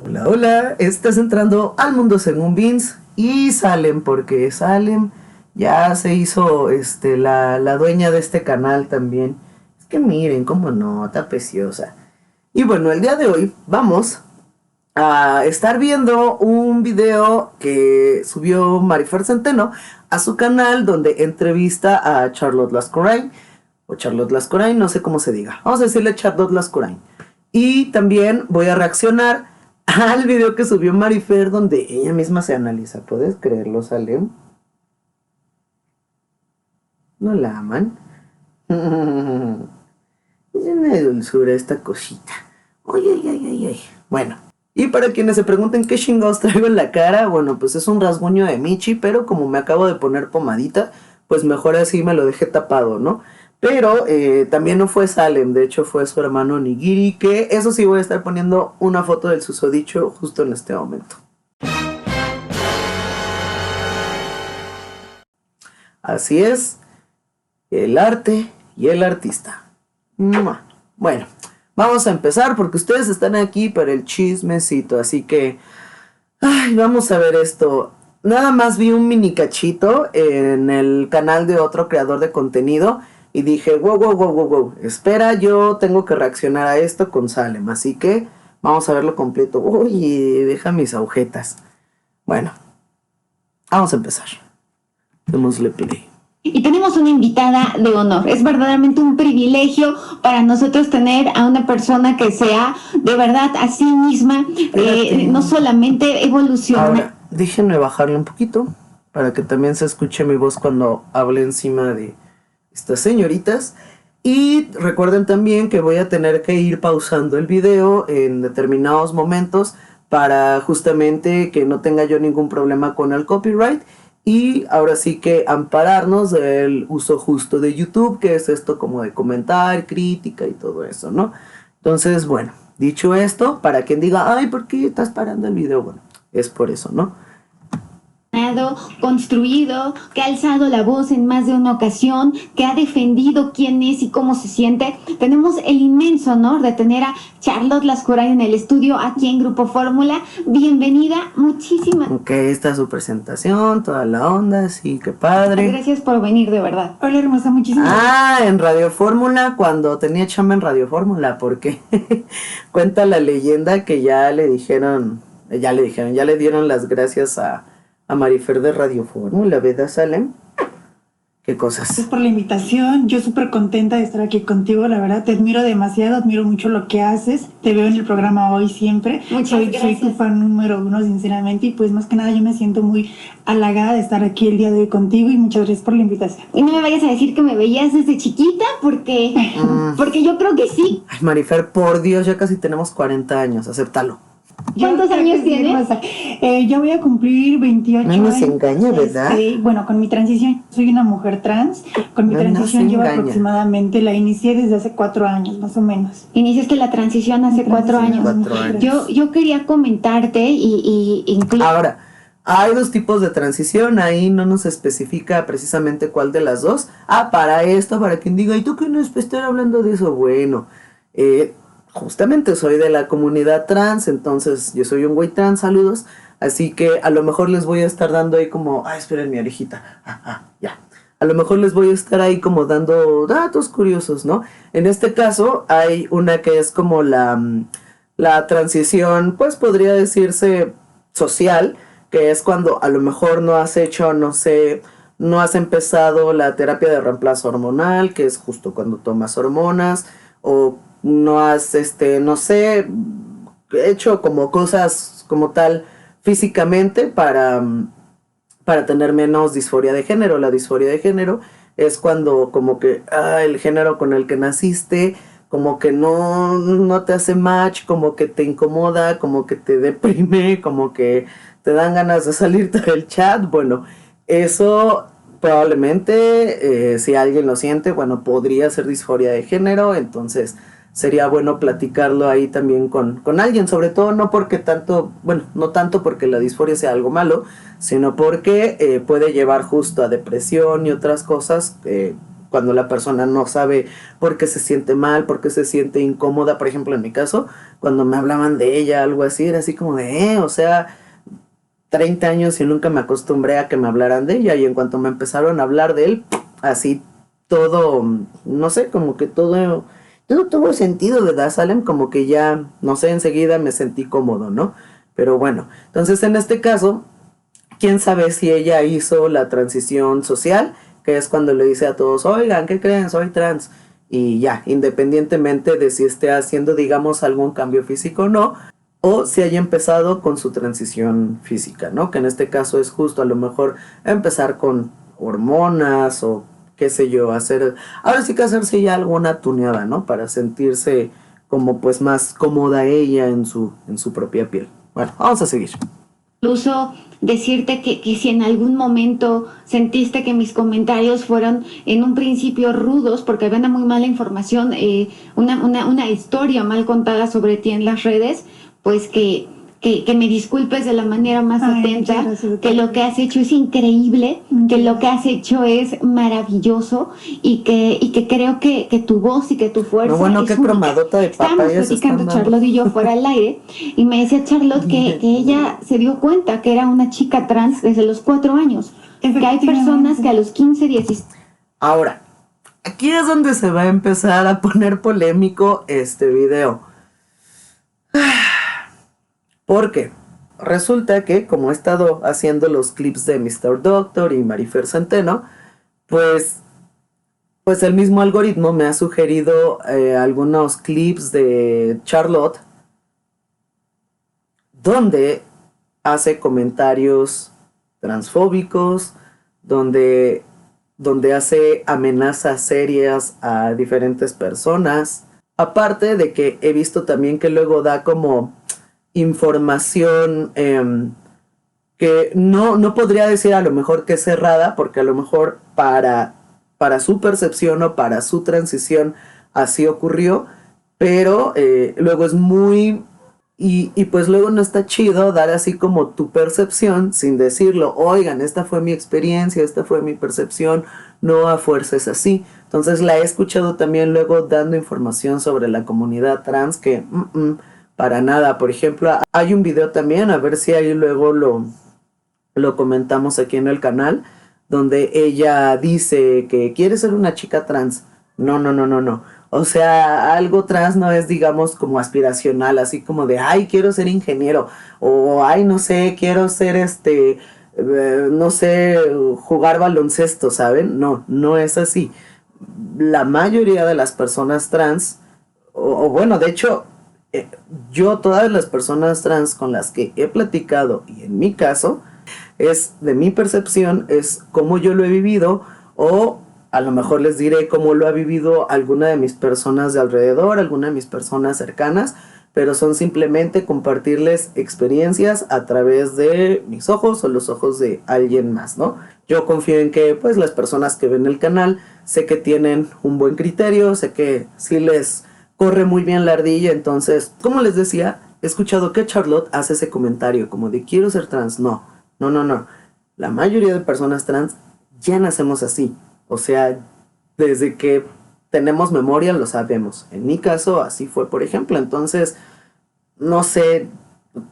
Hola, hola, estás entrando al mundo según Vince y Salem, porque Salem ya se hizo la dueña de este canal también. Es que miren, cómo no, está preciosa. Y bueno, el día de hoy vamos a estar viendo un video que subió Marifer Centeno a su canal donde entrevista a Charlotte Lascourain, o Charlotte Lascourain, no sé cómo se diga. Vamos a decirle Charlotte Lascourain. Y también voy a reaccionar al video que subió Marifer donde ella misma se analiza. ¿Puedes creerlo, Salem? ¿No la aman? Es una dulzura esta cosita. Ay, ay, ay, ay, ay. Bueno, y para quienes se pregunten qué chingados traigo en la cara, bueno, pues es un rasguño de Michi, pero como me acabo de poner pomadita, pues mejor así me lo dejé tapado, ¿no? Pero también no fue Salem, de hecho fue su hermano Nigiri, que eso sí voy a estar poniendo una foto del susodicho justo en este momento. Así es, el arte y el artista. ¡Mua! Bueno, vamos a empezar porque ustedes están aquí para el chismecito, así que ay, vamos a ver esto. Nada más vi un mini cachito en el canal de otro creador de contenido y dije, wow, wow, wow, wow, wow, espera, yo tengo que reaccionar a esto con Salem, así que vamos a verlo completo. Oye, deja mis agujetas. Bueno, vamos a empezar. Démosle play. Y tenemos una invitada de honor. Es verdaderamente un privilegio para nosotros tener a una persona que sea de verdad a sí misma, no solamente evoluciona. Ahora, déjenme bajarle un poquito para que también se escuche mi voz cuando hable encima de estas señoritas. Y recuerden también que voy a tener que ir pausando el video en determinados momentos para justamente que no tenga yo ningún problema con el copyright. Y ahora sí que ampararnos del uso justo de YouTube, que es esto como de comentar, crítica y todo eso, ¿no? Entonces, bueno, dicho esto, para quien diga, ay, ¿por qué estás parando el video? Bueno, es por eso, ¿no? Construido, que ha alzado la voz en más de una ocasión, que ha defendido quién es y cómo se siente. Tenemos el inmenso honor de tener a Charlotte Lascourain en el estudio aquí en Grupo Fórmula. Bienvenida, muchísimas. Ok, esta es su presentación, toda la onda, sí, qué padre. Gracias por venir, de verdad. Hola hermosa, muchísimas gracias. Ah, en Radio Fórmula, cuando tenía chamba en Radio Fórmula, porque cuenta la leyenda que ya le dieron las gracias a Marifer de Radio Fórmula, ¿verdad, Salem? ¿Qué cosas? Gracias por la invitación, yo súper contenta de estar aquí contigo, la verdad te admiro demasiado, admiro mucho lo que haces, te veo en el programa hoy siempre. Soy tu fan número 1 sinceramente y pues más que nada yo me siento muy halagada de estar aquí el día de hoy contigo y muchas gracias por la invitación. Y no me vayas a decir que me veías desde chiquita porque yo creo que sí. Ay, Marifer, por Dios, ya casi tenemos 40 años, acéptalo. ¿Cuántos años tienes? Yo voy a cumplir 28 no años. No se engaña, ¿verdad? Bueno, con mi transición, soy una mujer trans. Con mi transición llevo aproximadamente, la inicié desde hace 4 años, más o menos. Iniciaste la transición hace 4 años. 4 años. Yo quería comentarte y incluir. Ahora, hay 2 tipos de transición, ahí no nos especifica precisamente cuál de las dos. Para esto, para quien diga, ¿y tú qué no es estar hablando de eso? Bueno, justamente soy de la comunidad trans, entonces yo soy un güey trans, saludos, así que a lo mejor les voy a estar dando ahí como, esperen mi orejita, ya, a lo mejor les voy a estar ahí como dando datos curiosos, ¿no? En este caso hay una que es como la transición, pues podría decirse social, que es cuando a lo mejor no has hecho, no sé, no has empezado la terapia de reemplazo hormonal, que es justo cuando tomas hormonas, o no has, no sé, hecho como cosas como tal físicamente para tener menos disforia de género. La disforia de género es cuando como que el género con el que naciste como que no te hace match, como que te incomoda, como que te deprime, como que te dan ganas de salirte del chat. Bueno, eso probablemente, si alguien lo siente, bueno, podría ser disforia de género, entonces sería bueno platicarlo ahí también con alguien, sobre todo no porque tanto, bueno, no tanto porque la disforia sea algo malo, sino porque puede llevar justo a depresión y otras cosas cuando la persona no sabe por qué se siente mal, por qué se siente incómoda. Por ejemplo, en mi caso, cuando me hablaban de ella, algo así, era así como de, o sea, 30 años y nunca me acostumbré a que me hablaran de ella, y en cuanto me empezaron a hablar de él, así todo, no sé, como que todo tuvo sentido, ¿verdad, Salem? Como que ya, no sé, enseguida me sentí cómodo, ¿no? Pero bueno, entonces en este caso, quién sabe si ella hizo la transición social, que es cuando le dice a todos, oigan, ¿qué creen? Soy trans. Y ya, independientemente de si esté haciendo, digamos, algún cambio físico o no, o si haya empezado con su transición física, ¿no? Que en este caso es justo a lo mejor empezar con hormonas o qué sé yo, ahora sí que hacerse ya alguna tuneada, ¿no? Para sentirse como pues más cómoda ella en su propia piel. Bueno, vamos a seguir. Incluso decirte que si en algún momento sentiste que mis comentarios fueron en un principio rudos, porque había una muy mala información, una historia mal contada sobre ti en las redes, pues que me disculpes de la manera más atenta, que lo que has hecho es increíble, que lo que has hecho es maravilloso y que creo que tu voz y que tu fuerza no, bueno, es qué única. cromadota de papa. Estábamos platicando Charlotte y yo fuera al aire y me decía Charlotte que ella se dio cuenta que era una chica trans desde los 4 años, que hay personas que a los 15, 16... Ahora, aquí es donde se va a empezar a poner polémico este video. Porque resulta que como he estado haciendo los clips de Mr. Doctor y Marifer Centeno, pues el mismo algoritmo me ha sugerido algunos clips de Charlotte donde hace comentarios transfóbicos, donde hace amenazas serias a diferentes personas. Aparte de que he visto también que luego da como información que no podría decir a lo mejor que es errada, porque a lo mejor para su percepción o para su transición así ocurrió, pero luego es muy... Y pues luego no está chido dar así como tu percepción sin decirlo, oigan, esta fue mi experiencia, esta fue mi percepción, no a fuerzas así. Entonces la he escuchado también luego dando información sobre la comunidad trans que... para nada. Por ejemplo, hay un video también, a ver si ahí luego lo comentamos aquí en el canal, donde ella dice que quiere ser una chica trans. No. O sea, algo trans no es, digamos, como aspiracional, así como de, ay, quiero ser ingeniero, o ay, no sé, quiero ser no sé, jugar baloncesto, ¿saben? No es así. La mayoría de las personas trans, o bueno, de hecho, yo todas las personas trans con las que he platicado, y en mi caso, es de mi percepción, es cómo yo lo he vivido, o a lo mejor les diré cómo lo ha vivido alguna de mis personas de alrededor, alguna de mis personas cercanas, pero son simplemente compartirles experiencias a través de mis ojos o los ojos de alguien más, ¿no? Yo confío en que pues las personas que ven el canal, sé que tienen un buen criterio, sé que sí les corre muy bien la ardilla. Entonces, como les decía, he escuchado que Charlotte hace ese comentario como de quiero ser trans. No. La mayoría de personas trans ya nacemos así. O sea, desde que tenemos memoria lo sabemos. En mi caso así fue, por ejemplo. Entonces, no sé,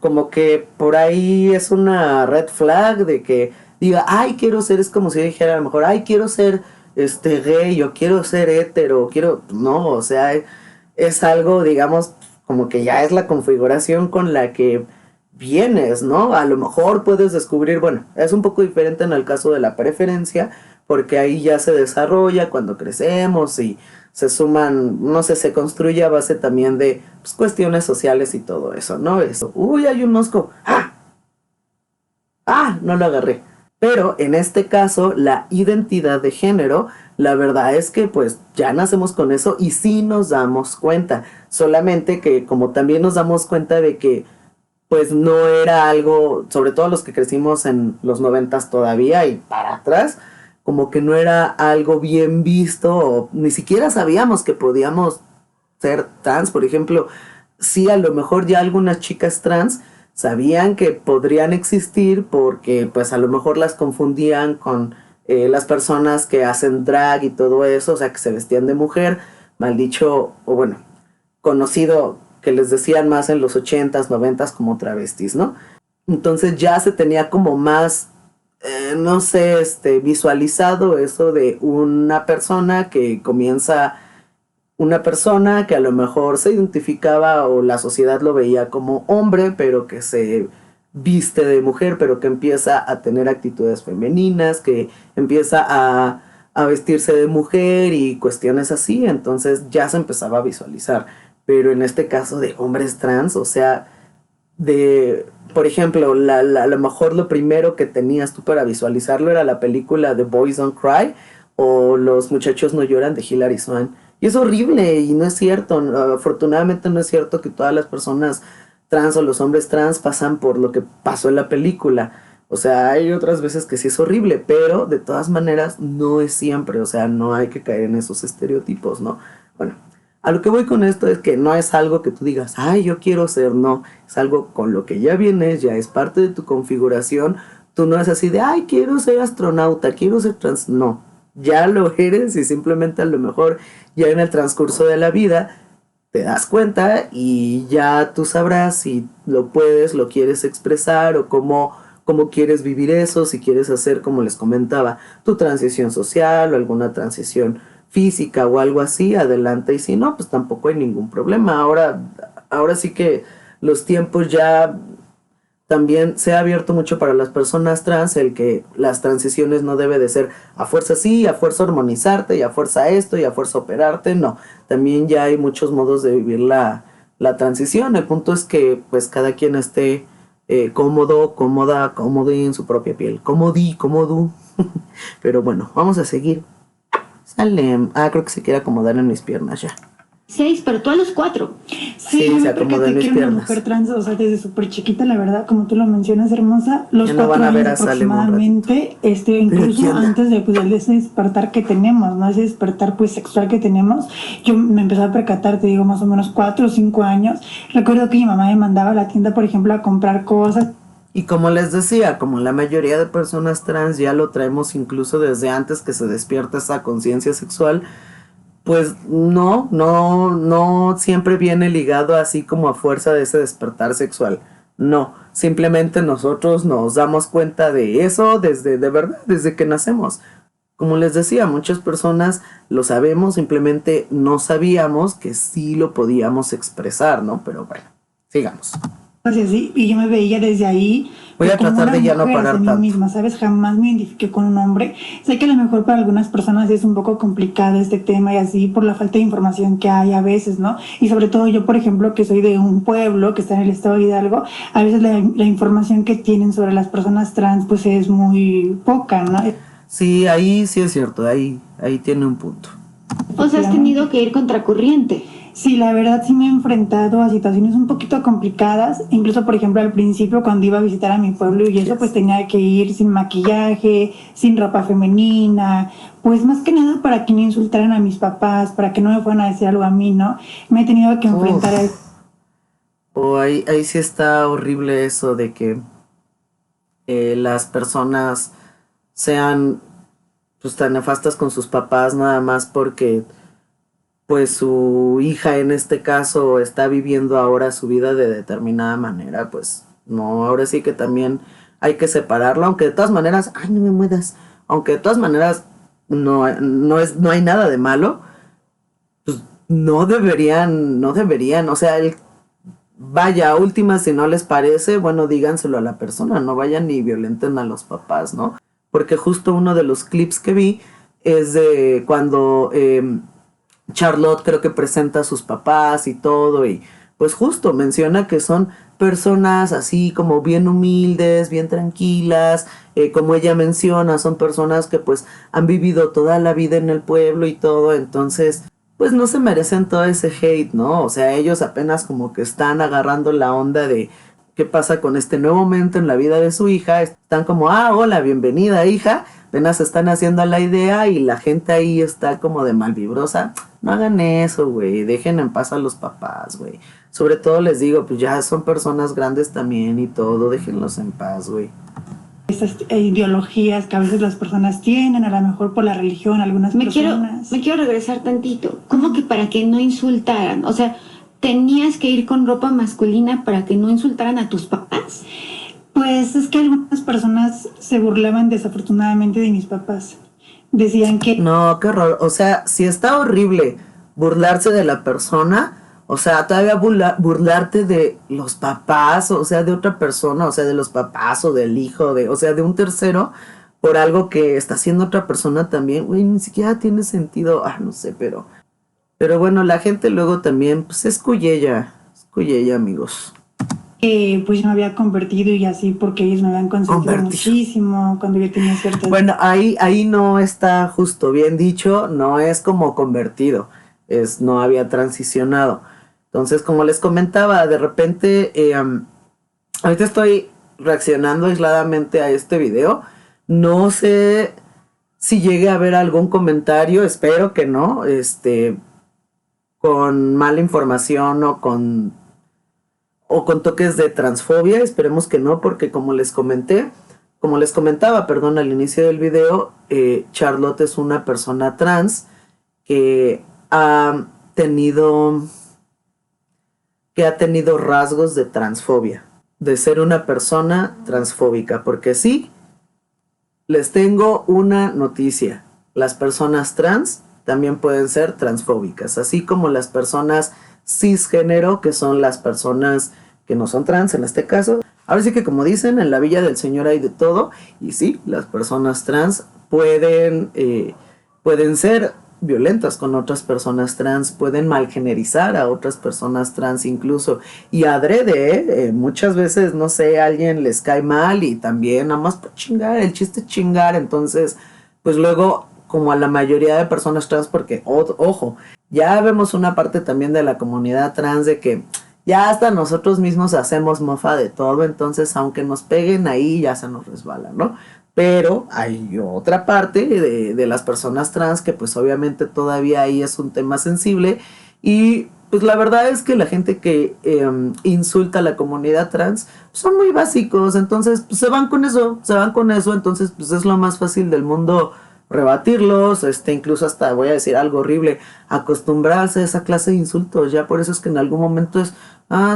como que por ahí es una red flag de que diga, ay, quiero ser, es como si dijera a lo mejor, ay, quiero ser gay o quiero ser hetero, no, o sea, es algo, digamos, como que ya es la configuración con la que vienes, ¿no? A lo mejor puedes descubrir, bueno, es un poco diferente en el caso de la preferencia, porque ahí ya se desarrolla cuando crecemos y se suman, no sé, se construye a base también de pues, cuestiones sociales y todo eso, ¿no? Eso, uy, hay un mosco, no lo agarré. Pero en este caso, la identidad de género, la verdad es que pues ya nacemos con eso y sí nos damos cuenta. Solamente que como también nos damos cuenta de que pues no era algo, sobre todo los que crecimos en los 90s todavía y para atrás, como que no era algo bien visto o ni siquiera sabíamos que podíamos ser trans. Por ejemplo, sí, a lo mejor ya algunas chicas trans sabían que podrían existir porque pues a lo mejor las confundían con las personas que hacen drag y todo eso, o sea, que se vestían de mujer, mal dicho, o bueno, conocido que les decían más en los 80s, 90s como travestis, ¿no? Entonces ya se tenía como más, no sé, visualizado eso de una persona que a lo mejor se identificaba o la sociedad lo veía como hombre, pero que se viste de mujer, pero que empieza a tener actitudes femeninas, que empieza a vestirse de mujer y cuestiones así, entonces ya se empezaba a visualizar. Pero en este caso de hombres trans, o sea, por ejemplo, a lo mejor lo primero que tenías tú para visualizarlo era la película The Boys Don't Cry o Los muchachos no lloran de Hilary Swank. Y es horrible y no es cierto. Afortunadamente no es cierto que todas las personas trans o los hombres trans pasan por lo que pasó en la película. O sea, hay otras veces que sí es horrible, pero de todas maneras no es siempre. O sea, no hay que caer en esos estereotipos, ¿no? Bueno, a lo que voy con esto es que no es algo que tú digas, ay, yo quiero ser, no. Es algo con lo que ya vienes, ya es parte de tu configuración. Tú no es así de, ay, quiero ser astronauta, quiero ser trans. No, ya lo eres y simplemente a lo mejor ya en el transcurso de la vida te das cuenta y ya tú sabrás si lo puedes, lo quieres expresar o cómo quieres vivir eso, si quieres hacer, como les comentaba, tu transición social o alguna transición física o algo así, adelante, y si no, pues tampoco hay ningún problema. Ahora sí que los tiempos ya también se ha abierto mucho para las personas trans el que las transiciones no debe de ser a fuerza sí, a fuerza hormonizarte y a fuerza esto y a fuerza operarte, no. También ya hay muchos modos de vivir la transición. El punto es que pues cada quien esté cómodo, cómoda, cómodo en su propia piel. Cómodo. Pero bueno, vamos a seguir. Sale. Creo que se quiere acomodar en mis piernas ya. 6, pero tú a los 4. Sí, se porque acomodó en te mis quiero una piernas. mujer trans, o sea, desde súper chiquita, la verdad, como tú lo mencionas, hermosa, los Ya no 4 van a ver años a Salem un aproximadamente, incluso ¿qué onda? antes de ese despertar que tenemos, ¿no? Ese despertar pues sexual que tenemos, yo me empecé a percatar, te digo, más o menos 4 o 5 años. Recuerdo que mi mamá me mandaba a la tienda, por ejemplo, a comprar cosas. Y como les decía, como la mayoría de personas trans ya lo traemos incluso desde antes que se despierta esa conciencia sexual, pues no siempre viene ligado así como a fuerza de ese despertar sexual. No, simplemente nosotros nos damos cuenta de eso de verdad, desde que nacemos. Como les decía, muchas personas lo sabemos, simplemente no sabíamos que sí lo podíamos expresar, ¿no? Pero bueno, sigamos. Así, y yo me veía desde ahí. Voy a como tratar una de ya no mujer parar de mí tanto. misma, ¿sabes? Jamás me identifiqué con un hombre. Sé que a lo mejor para algunas personas es un poco complicado este tema y así por la falta de información que hay a veces, ¿no? Y sobre todo yo, por ejemplo, que soy de un pueblo que está en el estado de Hidalgo, a veces la información que tienen sobre las personas trans pues es muy poca, ¿no? Sí, ahí sí es cierto, ahí tiene un punto. O sea, has tenido que ir contracorriente. Sí, la verdad sí me he enfrentado a situaciones un poquito complicadas, incluso por ejemplo al principio cuando iba a visitar a mi pueblo y eso pues tenía que ir sin maquillaje, sin ropa femenina, pues más que nada para que no insultaran a mis papás, para que no me fueran a decir algo a mí, ¿no? Me he tenido que enfrentar a eso. Ahí sí está horrible eso de que las personas sean pues tan nefastas con sus papás nada más porque pues su hija en este caso está viviendo ahora su vida de determinada manera, pues no, ahora sí que también hay que separarlo, aunque de todas maneras, ay, no me muedas, aunque de todas maneras no hay nada de malo, pues no deberían, o sea, vaya, última, si no les parece, bueno, díganselo a la persona, no vayan ni violenten a los papás, ¿no? Porque justo uno de los clips que vi es de cuando Charlotte creo que presenta a sus papás y todo y pues justo menciona que son personas así como bien humildes, bien tranquilas, como ella menciona, son personas que pues han vivido toda la vida en el pueblo y todo, entonces pues no se merecen todo ese hate, ¿no? O sea, ellos apenas como que están agarrando la onda de qué pasa con este nuevo momento en la vida de su hija, están como, hola, bienvenida hija, apenas están haciendo la idea y la gente ahí está como de malvibrosa. No hagan eso, güey, dejen en paz a los papás, güey. Sobre todo les digo, pues ya son personas grandes también y todo, déjenlos en paz, güey. estas ideologías que a veces las personas tienen, a lo mejor por la religión, algunas personas. Me quiero regresar tantito. ¿Cómo que para que no insultaran? O sea, ¿tenías que ir con ropa masculina para que no insultaran a tus papás? Pues es que algunas personas se burlaban desafortunadamente de mis papás. Decían que... No, qué horror. O sea, si está horrible burlarse de la persona, o sea, todavía burlarte de los papás, o sea, de otra persona, o sea, de los papás o del hijo, o sea, de un tercero, por algo que está haciendo otra persona también, güey, ni siquiera tiene sentido, no sé, pero bueno, la gente luego también, pues es cuyella, amigos. Pues yo me había convertido y así porque ellos me habían consentido muchísimo cuando yo tenía cierta... Bueno, ahí no está justo, bien dicho, no es como convertido, no había transicionado. Entonces, como les comentaba, de repente, ahorita estoy reaccionando aisladamente a este video. No sé si llegue a haber algún comentario, espero que no, con mala información o con toques de transfobia. Esperemos que no, porque como les comentaba, al inicio del video, Charlotte es una persona trans que ha tenido rasgos de transfobia, de ser una persona transfóbica, porque sí, les tengo una noticia: las personas trans también pueden ser transfóbicas, así como las personas cisgénero, que son las personas que no son trans en este caso. Ahora sí que, como dicen, en la Villa del Señor hay de todo, y sí, las personas trans pueden ser violentas con otras personas trans, pueden malgenerizar a otras personas trans incluso, y adrede, muchas veces, no sé, a alguien les cae mal y también nada más por chingar, el chiste es chingar. Entonces, pues luego, como a la mayoría de personas trans, porque, ojo, ya vemos una parte también de la comunidad trans de que ya hasta nosotros mismos hacemos mofa de todo, entonces aunque nos peguen ahí ya se nos resbala, ¿no? Pero hay otra parte de las personas trans que pues obviamente todavía ahí es un tema sensible, y pues la verdad es que la gente que insulta a la comunidad trans son muy básicos, entonces pues se van con eso, entonces pues es lo más fácil del mundo rebatirlos, incluso hasta, voy a decir algo horrible, acostumbrarse a esa clase de insultos. Ya por eso es que en algún momento es,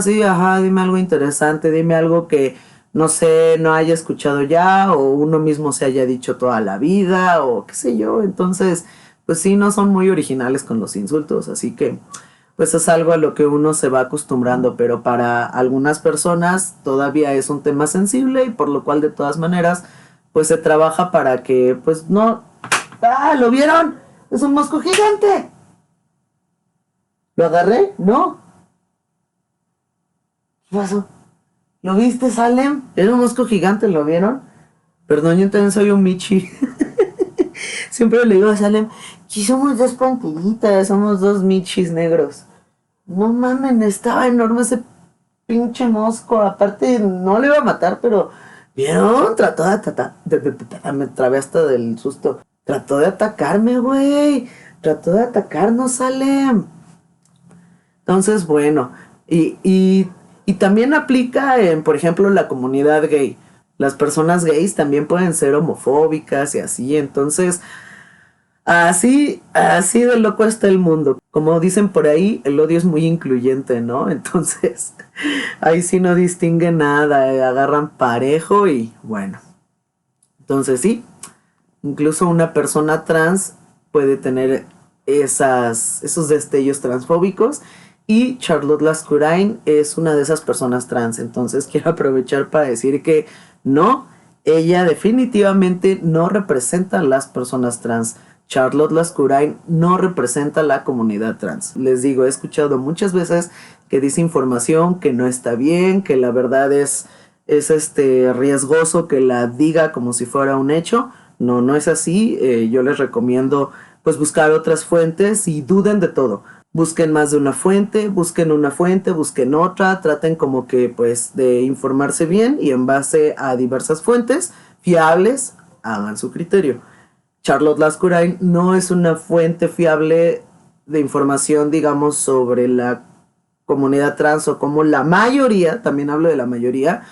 sí, ajá, dime algo interesante, dime algo que no sé, no haya escuchado ya, o uno mismo se haya dicho toda la vida, o qué sé yo. Entonces, pues sí, no son muy originales con los insultos, así que pues es algo a lo que uno se va acostumbrando, pero para algunas personas todavía es un tema sensible, y por lo cual de todas maneras pues se trabaja para que pues no... ¿Lo vieron? Es un mosco gigante. ¿Lo agarré? No. ¿Qué pasó? ¿Lo viste, Salem? Era un mosco gigante, ¿lo vieron? Perdón, yo también soy un Michi. Siempre le digo a Salem, que somos dos pantillitas, somos dos Michis negros. No mamen, estaba enorme ese pinche mosco. Aparte, no le iba a matar, pero... ¿Vieron? Trató de me trabé hasta del susto. Trató de atacarme, güey. Trató de atacarnos, Salem. Entonces, bueno, y también aplica en, por ejemplo, la comunidad gay. Las personas gays también pueden ser homofóbicas y así. Entonces, así de loco está el mundo. Como dicen por ahí, el odio es muy incluyente, ¿no? Entonces, ahí sí no distingue nada, agarran parejo y bueno. Entonces sí, incluso una persona trans puede tener esos destellos transfóbicos, y Charlotte Lascurain es una de esas personas trans. Entonces quiero aprovechar para decir que no, ella definitivamente no representa a las personas trans. Charlotte Lascurain no representa a la comunidad trans. Les digo, he escuchado muchas veces que dice información que no está bien, que la verdad es riesgoso que la diga como si fuera un hecho. No es así. Yo les recomiendo pues buscar otras fuentes y duden de todo. Busquen más de una fuente, busquen otra, traten como que pues de informarse bien, y en base a diversas fuentes fiables hagan su criterio. Charlotte Lascurain no es una fuente fiable de información, digamos, sobre la comunidad trans, o como la mayoría, también hablo de la mayoría,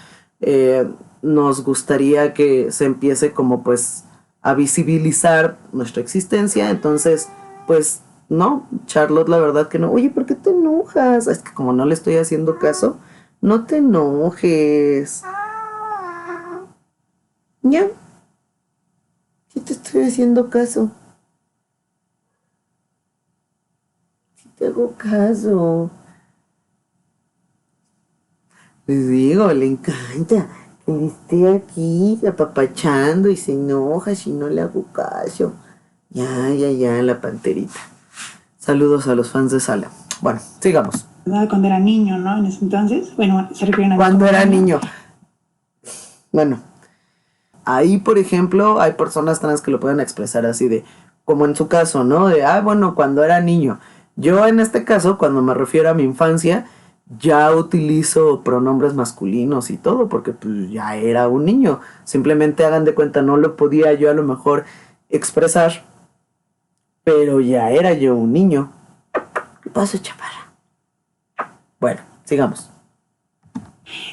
nos gustaría que se empiece como pues a visibilizar nuestra existencia. Entonces, pues no, Charlotte, la verdad que no. Oye, ¿por qué te enojas? Es que como no le estoy haciendo caso, no te enojes. Ya, sí te estoy haciendo caso. Sí te hago caso. Les digo, le encanta que esté aquí apapachando y se enoja si no le hago caso. Ya, la panterita. Saludos a los fans de Sala. Bueno, sigamos. Cuando era niño, ¿no? En ese entonces, bueno, se refieren a mí Cuando como era niño. niño. Bueno, ahí, por ejemplo, hay personas trans que lo pueden expresar así de, como en su caso, ¿no? De, bueno, cuando era niño. Yo en este caso, cuando me refiero a mi infancia, ya utilizo pronombres masculinos y todo, porque pues ya era un niño. Simplemente hagan de cuenta, no lo podía yo a lo mejor expresar, pero ya era yo un niño. ¿Qué pasa, chaparra? Bueno, sigamos.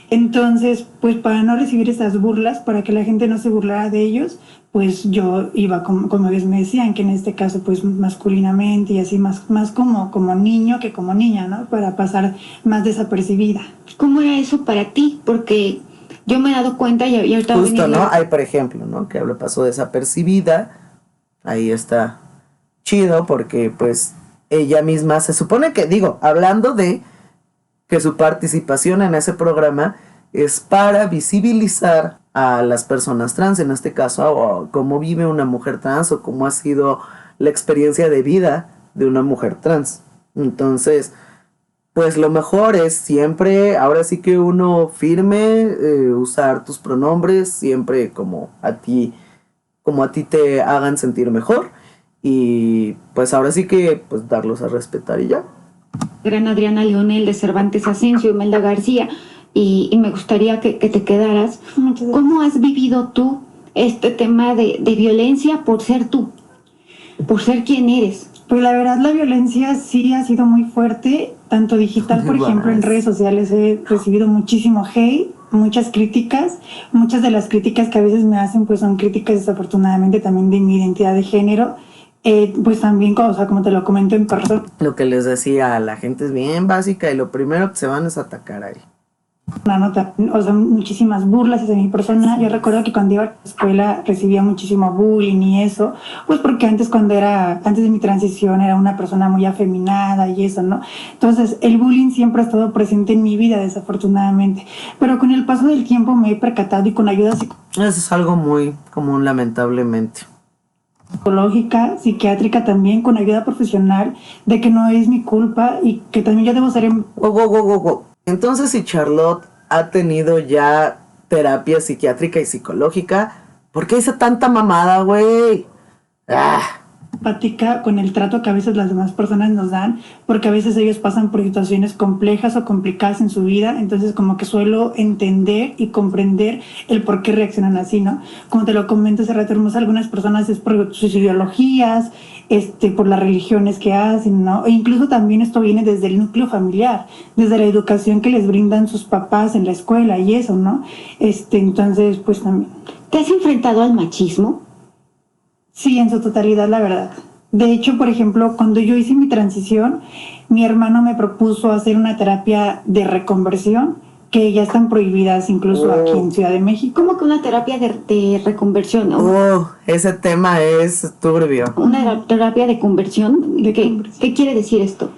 Entonces, pues para no recibir esas burlas, para que la gente no se burlara de ellos, pues yo iba como ellos me decían, que en este caso pues masculinamente y así más como niño que como niña, ¿no? Para pasar más desapercibida. ¿Cómo era eso para ti? Porque yo me he dado cuenta y ahorita... Justo, ¿no? Hay, por ejemplo, ¿no? Que lo pasó desapercibida. Ahí está chido porque pues ella misma se supone que, digo, hablando de que su participación en ese programa es para visibilizar a las personas trans, en este caso, o cómo vive una mujer trans o cómo ha sido la experiencia de vida de una mujer trans. Entonces, pues lo mejor es siempre, ahora sí que uno firme, usar tus pronombres siempre como a ti te hagan sentir mejor, y pues ahora sí que pues darlos a respetar y ya. Gran Adriana Leonel de Cervantes Asensio, Imelda García, y me gustaría que te quedaras. ¿Cómo has vivido tú este tema de violencia por ser tú, por ser quien eres? Pues la verdad la violencia sí ha sido muy fuerte, tanto digital, por ejemplo, en redes sociales he recibido muchísimo hate, muchas críticas. Muchas de las críticas que a veces me hacen pues son críticas desafortunadamente también de mi identidad de género. Pues también, o sea, como te lo comento en persona. Lo que les decía, la gente es bien básica y lo primero que se van es atacar ahí. Una nota, o sea, muchísimas burlas hacia mi persona. Yo recuerdo que cuando iba a la escuela recibía muchísimo bullying y eso, pues porque antes de mi transición era una persona muy afeminada y eso, ¿no? Entonces el bullying siempre ha estado presente en mi vida, desafortunadamente, pero con el paso del tiempo me he percatado y con ayuda Eso es algo muy común, lamentablemente. Psicológica, psiquiátrica también, con ayuda profesional, de que no es mi culpa y que también yo debo ser... Entonces, si Charlotte ha tenido ya terapia psiquiátrica y psicológica, ¿por qué hizo tanta mamada, güey? Empática con el trato que a veces las demás personas nos dan, porque a veces ellos pasan por situaciones complejas o complicadas en su vida, entonces como que suelo entender y comprender el por qué reaccionan así, ¿no? Como te lo comento hace rato, algunas personas es por sus ideologías, por las religiones que hacen, ¿no? E incluso también esto viene desde el núcleo familiar, desde la educación que les brindan sus papás en la escuela y eso, ¿no? Entonces, pues también. ¿Te has enfrentado al machismo? Sí, en su totalidad, la verdad. De hecho, por ejemplo, cuando yo hice mi transición, mi hermano me propuso hacer una terapia de reconversión, que ya están prohibidas incluso aquí en Ciudad de México. ¿Cómo que una terapia de reconversión? Ese tema es turbio. ¿Una terapia de conversión? ¿Qué quiere decir esto?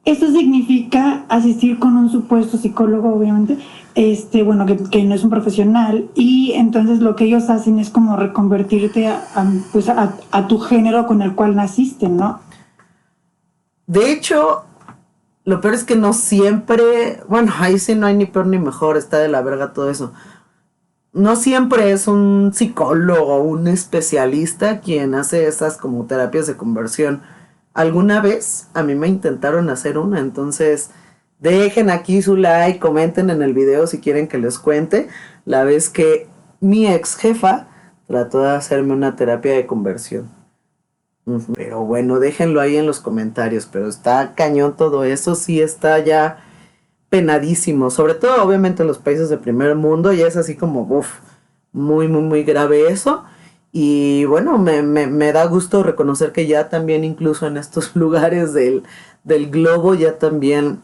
Esto significa asistir con un supuesto psicólogo, obviamente, bueno, que no es un profesional, y entonces lo que ellos hacen es como reconvertirte a tu género con el cual naciste, ¿no? De hecho, lo peor es que no siempre, bueno, ahí sí no hay ni peor ni mejor, está de la verga todo eso. No siempre es un psicólogo o un especialista quien hace esas como terapias de conversión. Alguna vez a mí me intentaron hacer una, entonces dejen aquí su like, comenten en el video si quieren que les cuente la vez que mi ex jefa trató de hacerme una terapia de conversión. Pero bueno, déjenlo ahí en los comentarios, pero está cañón todo eso, sí está ya penadísimo, sobre todo obviamente en los países de primer mundo, y es así como, muy, muy, muy grave eso. Y bueno, me da gusto reconocer que ya también incluso en estos lugares del globo ya también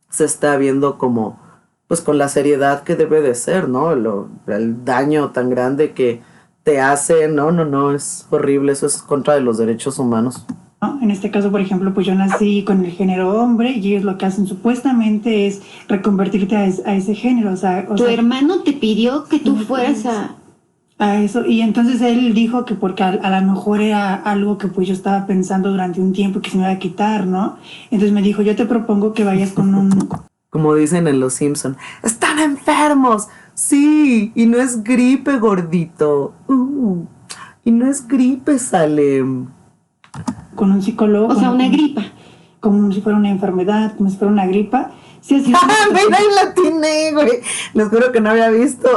se está viendo como, pues con la seriedad que debe de ser, ¿no? El daño tan grande que te hace, no, es horrible, eso es contra de los derechos humanos. ¿no? En este caso, por ejemplo, pues yo nací con el género hombre y ellos lo que hacen supuestamente es reconvertirte a ese género. Tu hermano te pidió que tú fueras a eso, y entonces él dijo que porque a lo mejor era algo que pues yo estaba pensando durante un tiempo que se me iba a quitar, ¿no? Entonces me dijo, yo te propongo que vayas con un... Como dicen en Los Simpson, ¡están enfermos! Sí, y no es gripe, gordito. Y no es gripe, Salem. Con un psicólogo. O sea, una gripa. Como si fuera una enfermedad, como si fuera una gripa. Sí, así. Mira, ahí la tiene, güey. Les juro que no había visto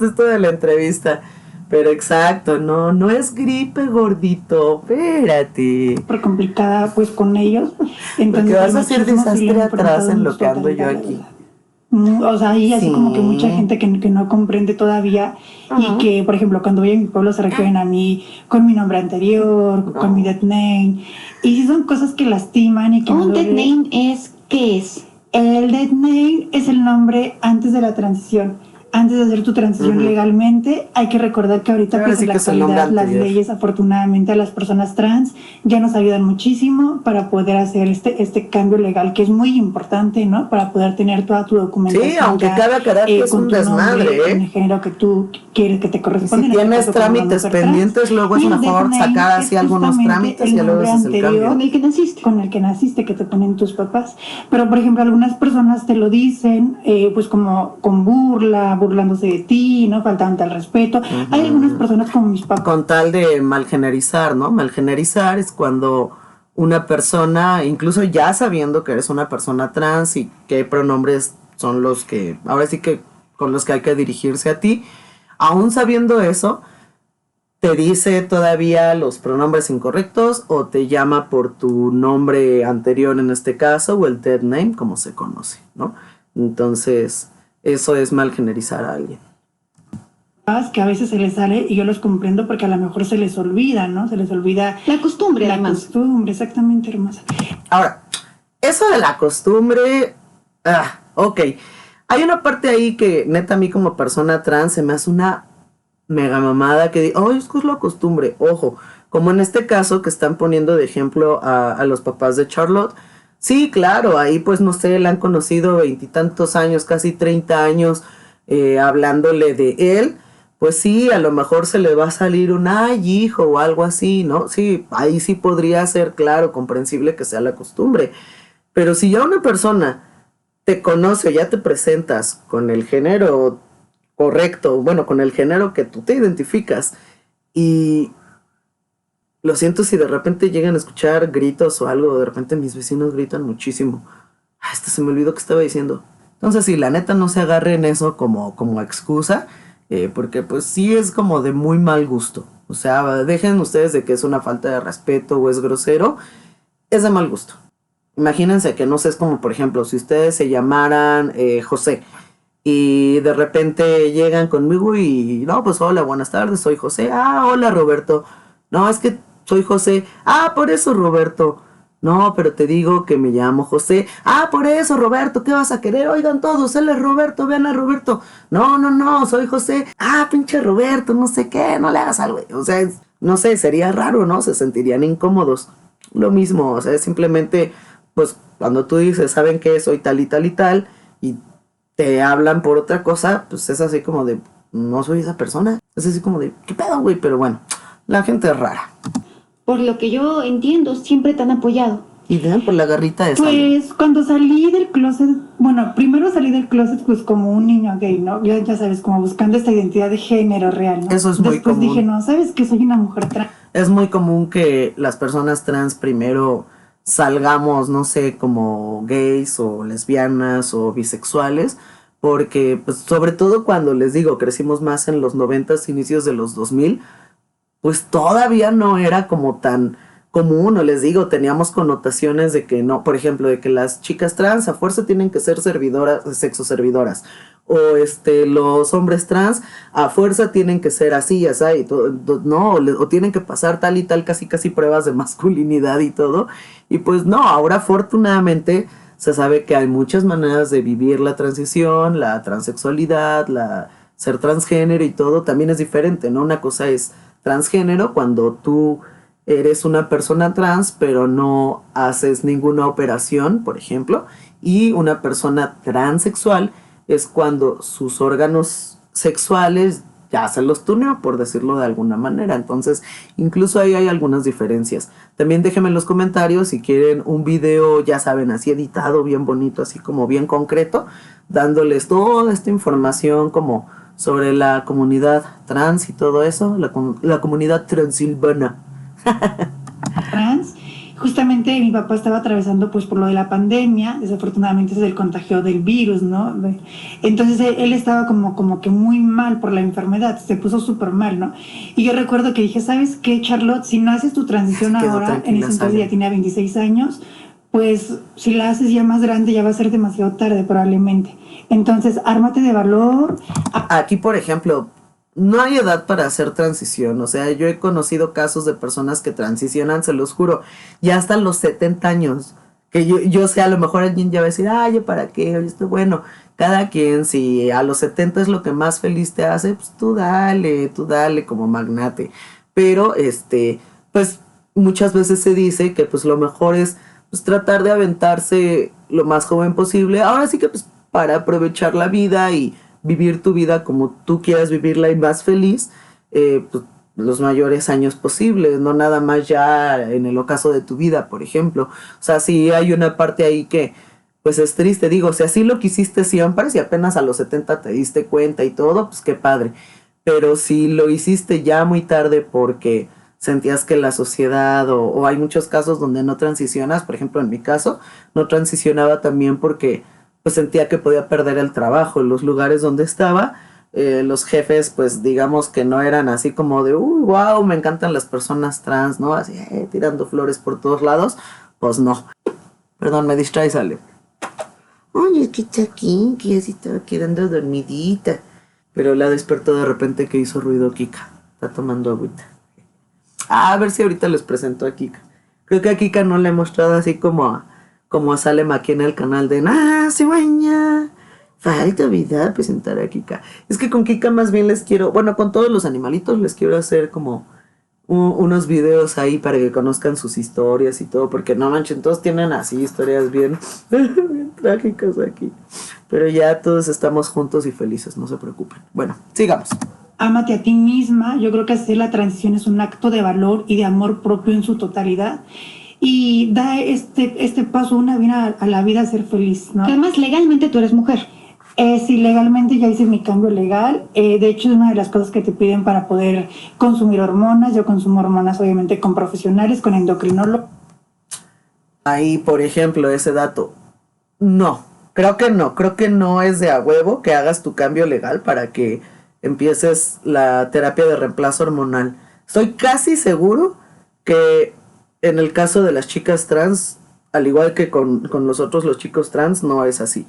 esto de la entrevista. Pero exacto, no es gripe, gordito. Espérate. Súper complicada, pues, con ellos. Entonces, porque vas a hacer desastre atrás en lo que ando yo aquí. O sea, y así sí. Como que mucha gente que no comprende todavía. Y que, por ejemplo, cuando voy a mi pueblo se refieren a mí con mi nombre anterior, con mi dead name. Y sí son cosas que lastiman y que... ¿Un dead name es qué es? El dead name es el nombre antes de la transición. Antes de hacer tu transición legalmente, hay que recordar que ahorita pues, en la actualidad las leyes, afortunadamente, a las personas trans ya nos ayudan muchísimo para poder hacer este cambio legal, que es muy importante, ¿no? Para poder tener toda tu documentación. Sí, aunque cada carácter es un desmadre, en el género que tú quieres que te corresponde. Si tienes trámites pendientes, luego es mejor sacar así algunos trámites y luego haces el cambio. Con el que naciste, que te ponen tus papás. Pero, por ejemplo, algunas personas te lo dicen, pues como con burlándose de ti, ¿no? Faltándote al respeto. Hay algunas personas como mis papás. Con tal de malgenerizar, ¿no? Malgenerizar es cuando una persona, incluso ya sabiendo que eres una persona trans y qué pronombres son los que, ahora sí que con los que hay que dirigirse a ti, aún sabiendo eso, te dice todavía los pronombres incorrectos o te llama por tu nombre anterior en este caso o el dead name, como se conoce, ¿no? Entonces... eso es malgenerizar a alguien. Que a veces se les sale, y yo los comprendo porque a lo mejor se les olvida, ¿no? Se les olvida... La costumbre, además. La costumbre, exactamente, hermosa. Ahora, eso de la costumbre... ok. Hay una parte ahí que, neta, a mí como persona trans se me hace una mega mamada que digo, es que es la costumbre. Ojo, como en este caso que están poniendo de ejemplo a los papás de Charlotte. Sí, claro, ahí pues no sé, la han conocido 20 y tantos años, casi 30 años, hablándole de él, pues sí, a lo mejor se le va a salir un ay, hijo, o algo así, ¿no? Sí, ahí sí podría ser, claro, comprensible que sea la costumbre, pero si ya una persona te conoce o ya te presentas con el género correcto, bueno, con el género que tú te identificas, y... lo siento si de repente llegan a escuchar gritos o algo, de repente mis vecinos gritan muchísimo. Se me olvidó que estaba diciendo. Entonces, sí, la neta no se agarren eso como excusa, porque pues sí es como de muy mal gusto. O sea, dejen ustedes de que es una falta de respeto o es grosero, es de mal gusto. Imagínense que no sé, es como por ejemplo, si ustedes se llamaran José y de repente llegan conmigo y no, pues hola, buenas tardes, soy José. Hola Roberto. No, es que soy José. Por eso Roberto. No, pero te digo que me llamo José. Por eso Roberto, ¿qué vas a querer? Oigan todos, él es Roberto, vean a Roberto. No, soy José. Pinche Roberto, no sé qué, no le hagas algo. O sea, no sé, sería raro, ¿no? Se sentirían incómodos. Lo mismo, o sea, es simplemente, pues, cuando tú dices, ¿saben qué? Soy tal y tal y tal, y te hablan por otra cosa, pues es así como de, no soy esa persona. Es así como de, ¿qué pedo, güey? Pero bueno, la gente es rara. Por lo que yo entiendo, siempre te han apoyado. Y vean por la garrita de Pues cuando salí del closet, bueno, primero salí del closet pues como un niño gay, ¿no? Ya sabes, como buscando esta identidad de género real, ¿no? Eso es muy común. Después dije, no, ¿sabes que soy una mujer trans? Es muy común que las personas trans primero salgamos, no sé, como gays o lesbianas o bisexuales, porque pues sobre todo cuando les digo, crecimos más en los 90s, inicios de los 2000, pues todavía no era como tan común, o les digo, teníamos connotaciones de que no, por ejemplo, de que las chicas trans a fuerza tienen que ser servidoras, sexo servidoras, o los hombres trans a fuerza tienen que ser así, ya sabes, y todo, no, o tienen que pasar tal y tal, casi casi pruebas de masculinidad y todo, y pues no, ahora afortunadamente se sabe que hay muchas maneras de vivir la transición, la transexualidad, la ser transgénero y todo también es diferente, ¿no? Una cosa es transgénero cuando tú eres una persona trans pero no haces ninguna operación, por ejemplo, y una persona transexual es cuando sus órganos sexuales ya se los tuneó, por decirlo de alguna manera. Entonces, incluso ahí hay algunas diferencias. También déjenme en los comentarios si quieren un video, ya saben, así editado, bien bonito, así como bien concreto, dándoles toda esta información como sobre la comunidad trans y todo eso, la comunidad transilvana. Trans. Justamente mi papá estaba atravesando pues por lo de la pandemia, desafortunadamente es el contagio del virus, ¿no? Entonces él estaba como que muy mal por la enfermedad, se puso súper mal, ¿no? Y yo recuerdo que dije, ¿sabes qué, Charlotte? Si no haces tu transición ahora, en ese entonces ya tenía 26 años, pues si la haces ya más grande ya va a ser demasiado tarde probablemente. Entonces, ármate de valor. Aquí, por ejemplo, no hay edad para hacer transición. O sea, yo he conocido casos de personas que transicionan, se los juro, ya hasta los 70 años. Que yo sé, a lo mejor alguien ya va a decir, ay, ¿para qué? Esto, bueno, cada quien, si a los 70 es lo que más feliz te hace, pues tú dale como magnate. Pero, pues muchas veces se dice que pues lo mejor es pues tratar de aventarse lo más joven posible. Ahora sí que pues para aprovechar la vida y vivir tu vida como tú quieras vivirla y más feliz, pues, los mayores años posibles, no nada más ya en el ocaso de tu vida, por ejemplo. O sea, si hay una parte ahí que pues es triste, digo, si así lo quisiste siempre, si apenas a los 70 te diste cuenta y todo, pues qué padre. Pero si lo hiciste ya muy tarde porque sentías que la sociedad, o hay muchos casos donde no transicionas, por ejemplo en mi caso, no transicionaba también porque pues sentía que podía perder el trabajo en los lugares donde estaba. Los jefes pues digamos que no eran así como de uy, wow, me encantan las personas trans, ¿no? Así tirando flores por todos lados, pues no. Perdón, me distrae, sale. Oye, es que está aquí, que ya sí estaba quedando dormidita. Pero la despertó de repente que hizo ruido Kika. Está tomando agüita. A ver si ahorita les presento a Kika. Creo que a Kika no le he mostrado así como sale aquí en el canal de cigüeña. Falta vida presentar a Kika. Es que con Kika más bien les quiero, bueno, con todos los animalitos les quiero hacer como unos videos ahí para que conozcan sus historias y todo, porque no manchen, todos tienen así historias bien, bien trágicas aquí. Pero ya todos estamos juntos y felices, no se preocupen. Bueno, sigamos. Ámate a ti misma. Yo creo que hacer la transición es un acto de valor y de amor propio en su totalidad. Y da este paso una vida a la vida a ser feliz, ¿no? Además, legalmente tú eres mujer. Sí, legalmente ya hice mi cambio legal. De hecho, es una de las cosas que te piden para poder consumir hormonas. Yo consumo hormonas, obviamente, con profesionales, con endocrinólogos. Ahí, por ejemplo, ese dato. No, creo que no es de a huevo que hagas tu cambio legal para que empieces la terapia de reemplazo hormonal. Estoy casi seguro que en el caso de las chicas trans, al igual que con nosotros los chicos trans, no es así.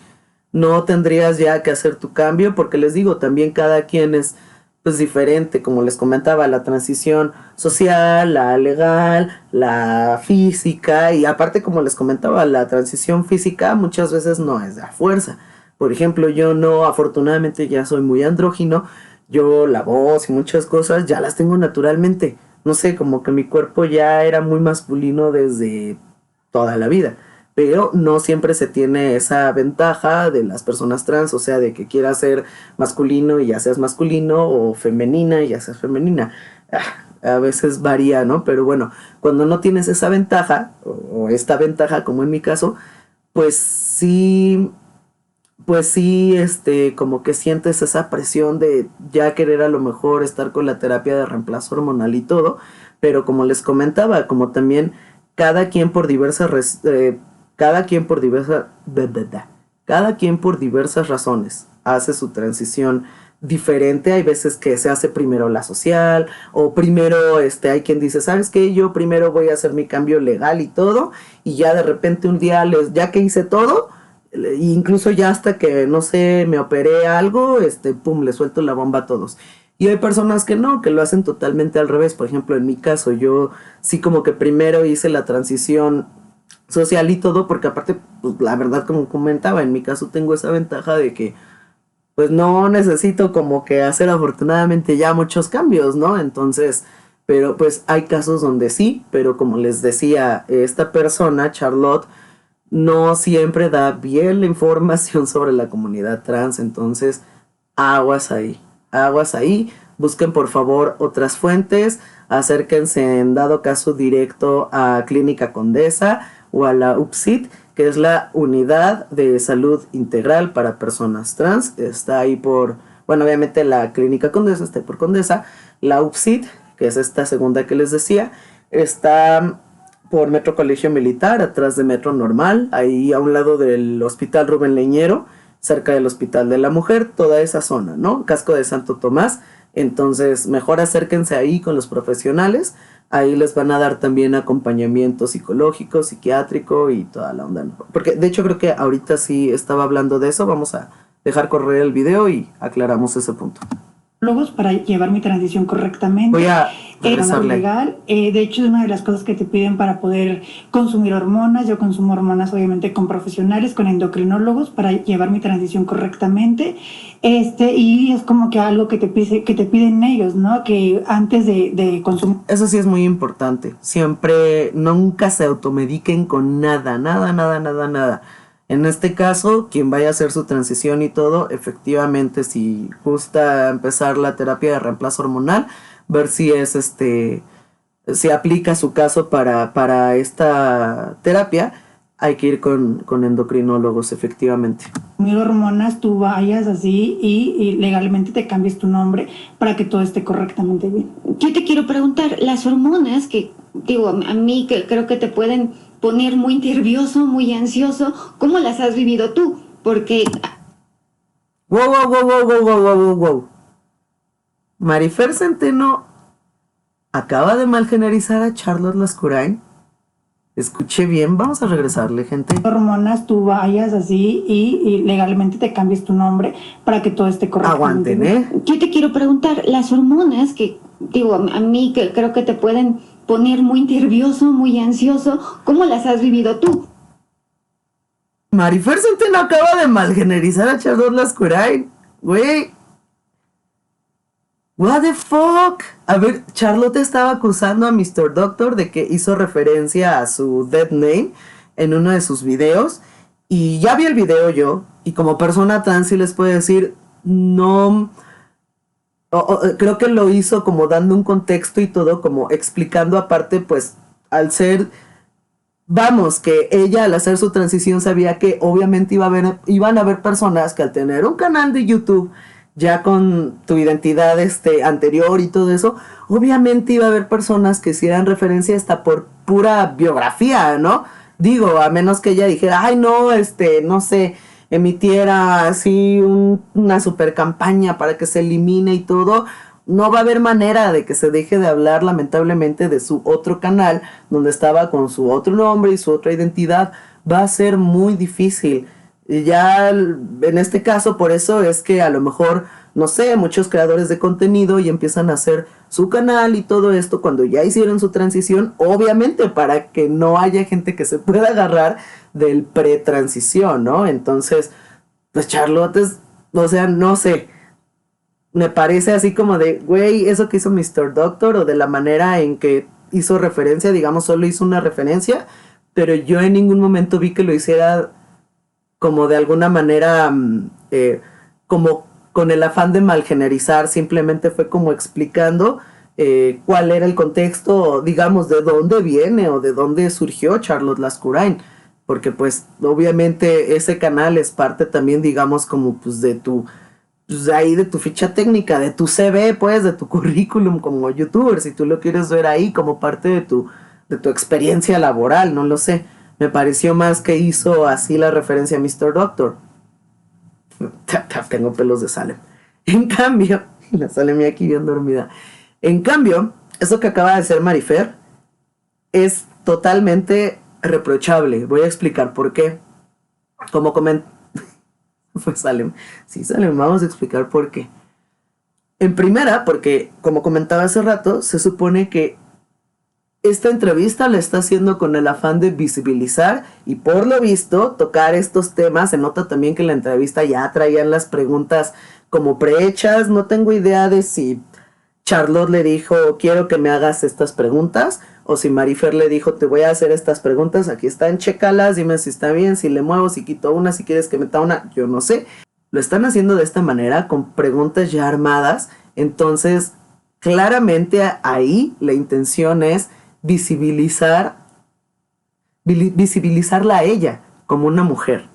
No tendrías ya que hacer tu cambio porque les digo, también cada quien es pues diferente, como les comentaba, la transición social, la legal, la física y aparte como les comentaba, la transición física muchas veces no es de a fuerza. Por ejemplo, yo no, afortunadamente ya soy muy andrógino, yo la voz y muchas cosas ya las tengo naturalmente. No sé, como que mi cuerpo ya era muy masculino desde toda la vida. Pero no siempre se tiene esa ventaja de las personas trans, o sea, de que quieras ser masculino y ya seas masculino, o femenina y ya seas femenina. A veces varía, ¿no? Pero bueno, cuando no tienes esa ventaja, o esta ventaja, como en mi caso, pues sí, como que sientes esa presión de ya querer a lo mejor estar con la terapia de reemplazo hormonal y todo, pero como les comentaba, como también cada quien por diversas cada quien por diversas razones hace su transición diferente. Hay veces que se hace primero la social, o primero hay quien dice, ¿sabes qué? Yo primero voy a hacer mi cambio legal y todo, y ya de repente un día, ya que hice todo, incluso ya hasta que, no sé, me operé algo, pum, le suelto la bomba a todos. Y hay personas que no, que lo hacen totalmente al revés. Por ejemplo, en mi caso, yo sí como que primero hice la transición social y todo, porque aparte, pues la verdad, como comentaba, en mi caso tengo esa ventaja de que pues no necesito como que hacer afortunadamente ya muchos cambios, ¿no? Entonces, pero pues hay casos donde sí, pero como les decía, esta persona, Charlotte, no siempre da bien la información sobre la comunidad trans. Entonces aguas ahí, busquen por favor otras fuentes, acérquense en dado caso directo a Clínica Condesa o a la UPSIT, que es la Unidad de Salud Integral para Personas Trans. Está ahí por, bueno, obviamente la Clínica Condesa está por Condesa. La UPSIT, que es esta segunda que les decía, está por Metro Colegio Militar, atrás de Metro Normal, ahí a un lado del Hospital Rubén Leñero, cerca del Hospital de la Mujer, toda esa zona, ¿no? Casco de Santo Tomás. Entonces, mejor acérquense ahí con los profesionales. Ahí les van a dar también acompañamiento psicológico, psiquiátrico y toda la onda, ¿no? Porque de hecho creo que ahorita sí estaba hablando de eso. Vamos a dejar correr el video y aclaramos ese punto. Para llevar mi transición correctamente. Voy a regresarle. Legal. De hecho, es una de las cosas que te piden para poder consumir hormonas. Yo consumo hormonas, obviamente, con profesionales, con endocrinólogos, para llevar mi transición correctamente. Y es como que algo que te piden ellos, ¿no? Que antes de consumir. Eso sí es muy importante. Siempre, nunca se automediquen con nada. En este caso, quien vaya a hacer su transición y todo, efectivamente, si gusta empezar la terapia de reemplazo hormonal, ver si es si aplica su caso para esta terapia, hay que ir con endocrinólogos, efectivamente. Hormonas, tú vayas así y legalmente te cambies tu nombre para que todo esté correctamente bien. Yo te quiero preguntar, las hormonas que, digo, a mí que creo que te pueden poner muy nervioso, muy ansioso, ¿cómo las has vivido tú? Porque... Wow. Marifer Centeno acaba de malgenerizar a Charlotte Lascurain. Escuché bien, vamos a regresarle, gente. Hormonas, tú vayas así y legalmente te cambies tu nombre para que todo esté correctamente. Aguanten, ¿eh? Yo te quiero preguntar, las hormonas que, digo, a mí que creo que te pueden poner muy nervioso, muy ansioso, ¿cómo las has vivido tú? Marifer Centeno acaba de malgenerizar a Charlotte Lascurain. Güey. What the fuck? A ver, Charlotte estaba acusando a Mr. Doctor de que hizo referencia a su dead name en uno de sus videos. Y ya vi el video yo. Y como persona trans sí les puedo decir, no... creo que lo hizo como dando un contexto y todo, como explicando aparte, pues, al ser... Vamos, que ella al hacer su transición sabía que obviamente iban a haber personas que al tener un canal de YouTube ya con tu identidad anterior y todo eso, obviamente iba a haber personas que hicieran referencia hasta por pura biografía, ¿no? Digo, a menos que ella dijera, ay no, no sé, emitiera así una super campaña para que se elimine y todo, no va a haber manera de que se deje de hablar lamentablemente de su otro canal, donde estaba con su otro nombre y su otra identidad. Va a ser muy difícil. Y ya en este caso, por eso es que a lo mejor, no sé, muchos creadores de contenido y empiezan a hacer su canal y todo esto cuando ya hicieron su transición, obviamente para que no haya gente que se pueda agarrar del pre-transición, ¿no? Entonces, pues Charlotte es, o sea, no sé, me parece así como de, güey, eso que hizo Mr. Doctor, o de la manera en que hizo referencia, digamos, solo hizo una referencia, pero yo en ningún momento vi que lo hiciera como de alguna manera, como con el afán de malgenerizar. Simplemente fue como explicando cuál era el contexto, digamos, de dónde viene o de dónde surgió Charlotte Lascurain, porque pues obviamente ese canal es parte también, digamos, como pues de tu, pues ahí de tu ficha técnica, de tu CV, pues, de tu currículum como youtuber, si tú lo quieres ver ahí como parte de tu experiencia laboral, no lo sé. Me pareció más que hizo así la referencia a Mr. Doctor. Tengo pelos de Salem. En cambio, la sale mía aquí bien dormida. En cambio, eso que acaba de hacer Marifer es totalmente reprochable. Voy a explicar por qué. Como pues Salem. Sí, Salem, vamos a explicar por qué. En primera, porque como comentaba hace rato, se supone que esta entrevista la está haciendo con el afán de visibilizar y por lo visto tocar estos temas. Se nota también que en la entrevista ya traían las preguntas como prehechas. No tengo idea de si Charlotte le dijo quiero que me hagas estas preguntas o si Marifer le dijo te voy a hacer estas preguntas, aquí están, chécalas, dime si está bien, si le muevo, si quito una, si quieres que meta una, yo no sé. Lo están haciendo de esta manera con preguntas ya armadas, entonces claramente ahí la intención es visibilizarla a ella como una mujer,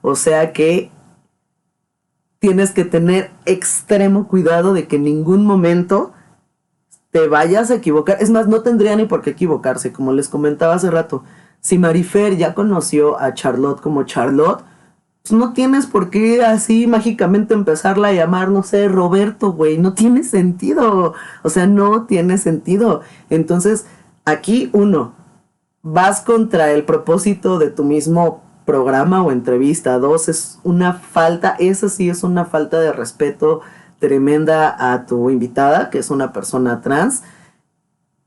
o sea que tienes que tener extremo cuidado de que en ningún momento te vayas a equivocar. Es más, no tendría ni por qué equivocarse, como les comentaba hace rato. Si Marifer ya conoció a Charlotte como Charlotte, pues no tienes por qué así mágicamente empezarla a llamar, no sé, Roberto, güey. No tiene sentido. O sea, no tiene sentido. Entonces, aquí vas contra el propósito de tu mismo programa o entrevista. 2, es una falta, esa sí es una falta de respeto tremenda a tu invitada, que es una persona trans,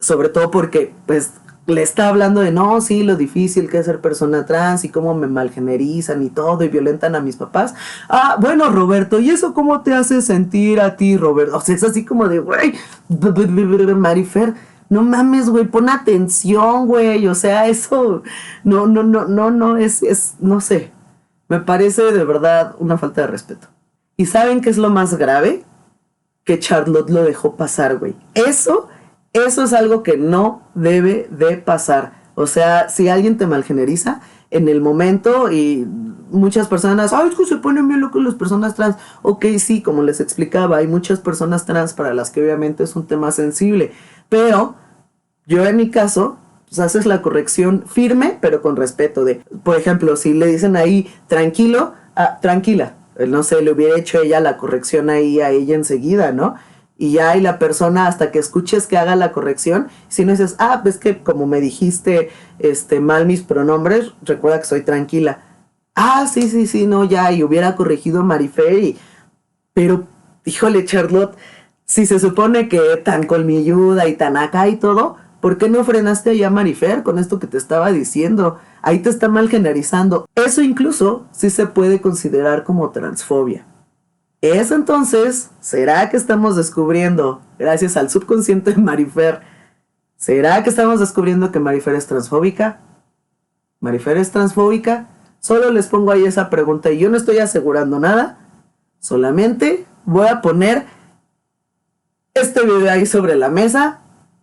sobre todo porque pues le está hablando de no, sí, lo difícil que es ser persona trans y cómo me malgenerizan y todo y violentan a mis papás. Ah, bueno, Roberto, ¿y eso cómo te hace sentir a ti, Roberto? O sea, es así como de, güey, Marifer, no mames, güey, pon atención, güey, o sea, eso, no, es, no sé, me parece de verdad una falta de respeto. ¿Y saben qué es lo más grave? Que Charlotte lo dejó pasar, güey. Eso es algo que no debe de pasar. O sea, si alguien te malgeneriza en el momento y muchas personas, ay, es que se ponen bien locos las personas trans. Ok, sí, como les explicaba, hay muchas personas trans para las que obviamente es un tema sensible. Pero yo en mi caso, pues haces la corrección firme, pero con respeto. Por ejemplo, si le dicen ahí, tranquilo, tranquila. No sé, le hubiera hecho ella la corrección ahí a ella enseguida, ¿no? Y ya hay la persona hasta que escuches que haga la corrección. Si no dices, pues que como me dijiste mal mis pronombres, recuerda que soy tranquila. Sí, no, ya, y hubiera corregido Marifer. Pero, híjole, Charlotte, si se supone que tan colmilluda y tan acá y todo, ¿por qué no frenaste allá a Marifer con esto que te estaba diciendo? Ahí te está mal generalizando. Eso incluso sí se puede considerar como transfobia. Eso entonces, ¿será que estamos descubriendo, gracias al subconsciente de Marifer, ¿será que estamos descubriendo que Marifer es transfóbica? ¿Marifer es transfóbica? Solo les pongo ahí esa pregunta y yo no estoy asegurando nada. Solamente voy a poner este video ahí sobre la mesa,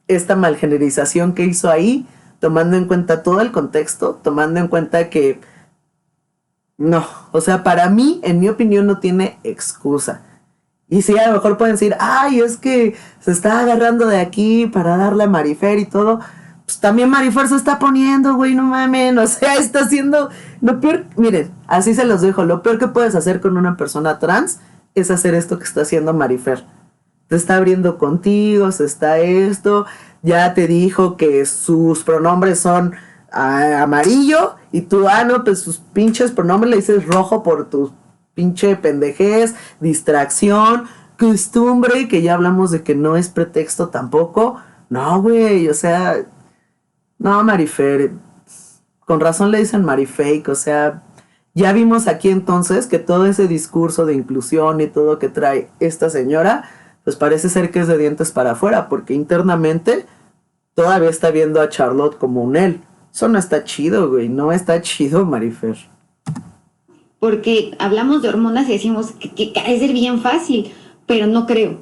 esta malgenerización que hizo ahí, tomando en cuenta todo el contexto, tomando en cuenta que no, o sea, para mí, en mi opinión, no tiene excusa. Y sí, a lo mejor pueden decir, ay, es que se está agarrando de aquí para darle a Marifer y todo. Pues también Marifer se está poniendo, güey, no mames, o sea, está haciendo lo peor. Miren, así se los dejo, lo peor que puedes hacer con una persona trans es hacer esto que está haciendo Marifer. Te está abriendo contigo, se está esto, ya te dijo que sus pronombres son amarillo y tú, no, pues sus pinches pronombres le dices rojo por tu pinche pendejez, distracción, costumbre, que ya hablamos de que no es pretexto tampoco. No, güey, o sea, no, Marifer, con razón le dicen Marifake, o sea, ya vimos aquí entonces que todo ese discurso de inclusión y todo que trae esta señora, pues parece ser que es de dientes para afuera, porque internamente todavía está viendo a Charlotte como un él. Eso no está chido, güey, no está chido, Marifer. Porque hablamos de hormonas y decimos que ha de ser bien fácil, pero no creo.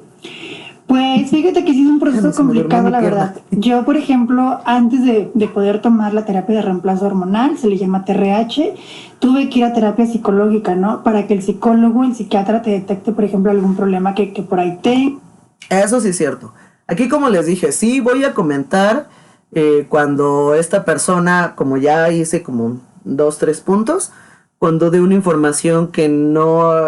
Pues fíjate que sí es un proceso complicado, la verdad. Yo, por ejemplo, antes de poder tomar la terapia de reemplazo hormonal, se le llama TRH, tuve que ir a terapia psicológica, ¿no? Para que el psicólogo, el psiquiatra te detecte, por ejemplo, algún problema que por ahí te... Eso sí es cierto. Aquí, como les dije, sí voy a comentar cuando esta persona, como ya hice como 2, 3 puntos, cuando dé una información que no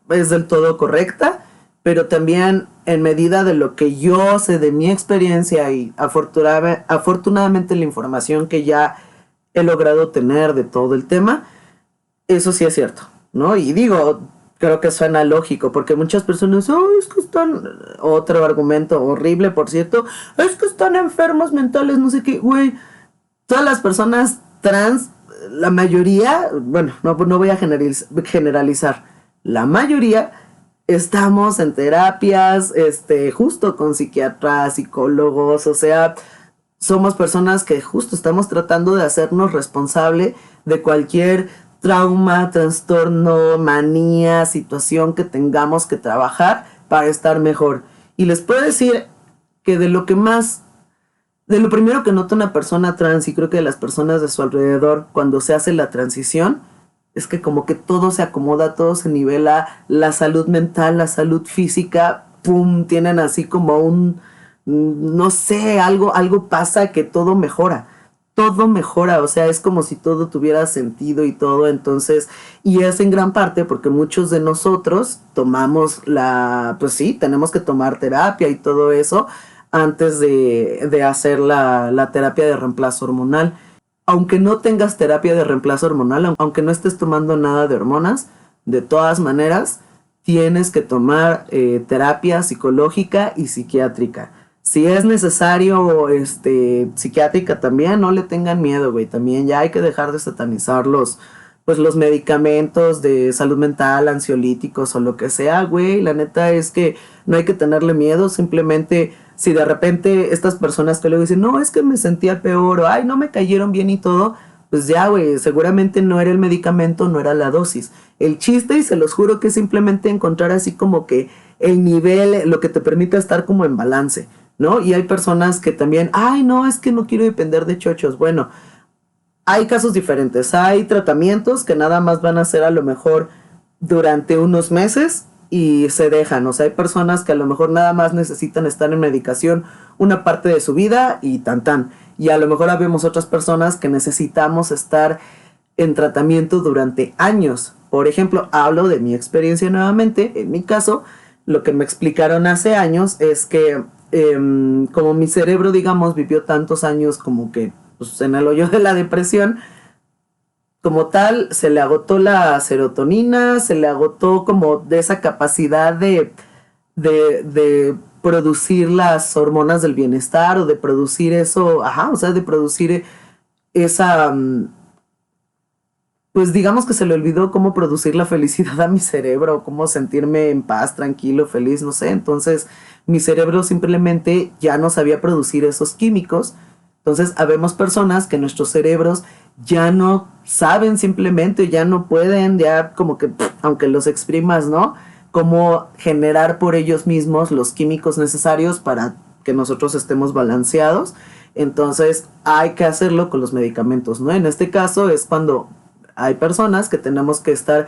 es del todo correcta, pero también en medida de lo que yo sé de mi experiencia y afortunadamente la información que ya he logrado tener de todo el tema, eso sí es cierto, ¿no? Y digo, creo que suena lógico, porque muchas personas, es que están, otro argumento horrible, por cierto, es que están enfermos mentales, no sé qué, güey, todas las personas trans, la mayoría, bueno, no voy a generalizar, la mayoría estamos en terapias, justo con psiquiatras, psicólogos, o sea, somos personas que justo estamos tratando de hacernos responsable de cualquier trauma, trastorno, manía, situación que tengamos que trabajar para estar mejor. Y les puedo decir que de lo primero que nota una persona trans, y creo que de las personas de su alrededor cuando se hace la transición, es que como que todo se acomoda, todo se nivela, la salud mental, la salud física, pum, tienen así como no sé, algo pasa que todo mejora, o sea, es como si todo tuviera sentido y todo, entonces, y es en gran parte porque muchos de nosotros tomamos pues sí, tenemos que tomar terapia y todo eso antes de hacer la terapia de reemplazo hormonal. Aunque no tengas terapia de reemplazo hormonal, aunque no estés tomando nada de hormonas, de todas maneras, tienes que tomar terapia psicológica y psiquiátrica. Si es necesario, psiquiátrica también, no le tengan miedo, güey. También ya hay que dejar de satanizar los medicamentos de salud mental, ansiolíticos o lo que sea, güey. La neta es que no hay que tenerle miedo, simplemente si de repente estas personas que luego dicen, no, es que me sentía peor, o ay, no me cayeron bien y todo, pues ya, güey, seguramente no era el medicamento, no era la dosis. El chiste, y se los juro, que es simplemente encontrar así como que el nivel, lo que te permite estar como en balance, ¿no? Y hay personas que también, ay, no, es que no quiero depender de chochos. Bueno, hay casos diferentes, hay tratamientos que nada más van a ser a lo mejor durante unos meses y se dejan, o sea, hay personas que a lo mejor nada más necesitan estar en medicación una parte de su vida y tan, y a lo mejor habemos otras personas que necesitamos estar en tratamiento durante años. Por ejemplo, hablo de mi experiencia nuevamente, en mi caso, lo que me explicaron hace años es que como mi cerebro, digamos, vivió tantos años como que pues, en el hoyo de la depresión, como tal, se le agotó la serotonina, se le agotó como de esa capacidad de producir las hormonas del bienestar o de producir eso, o sea, de producir esa, pues digamos que se le olvidó cómo producir la felicidad a mi cerebro, cómo sentirme en paz, tranquilo, feliz, no sé. Entonces, mi cerebro simplemente ya no sabía producir esos químicos. Entonces, habemos personas que nuestros cerebros ya no saben simplemente, ya no pueden, ya como que, aunque los exprimas, ¿no? Cómo generar por ellos mismos los químicos necesarios para que nosotros estemos balanceados. Entonces, hay que hacerlo con los medicamentos, ¿no? En este caso es cuando hay personas que tenemos que estar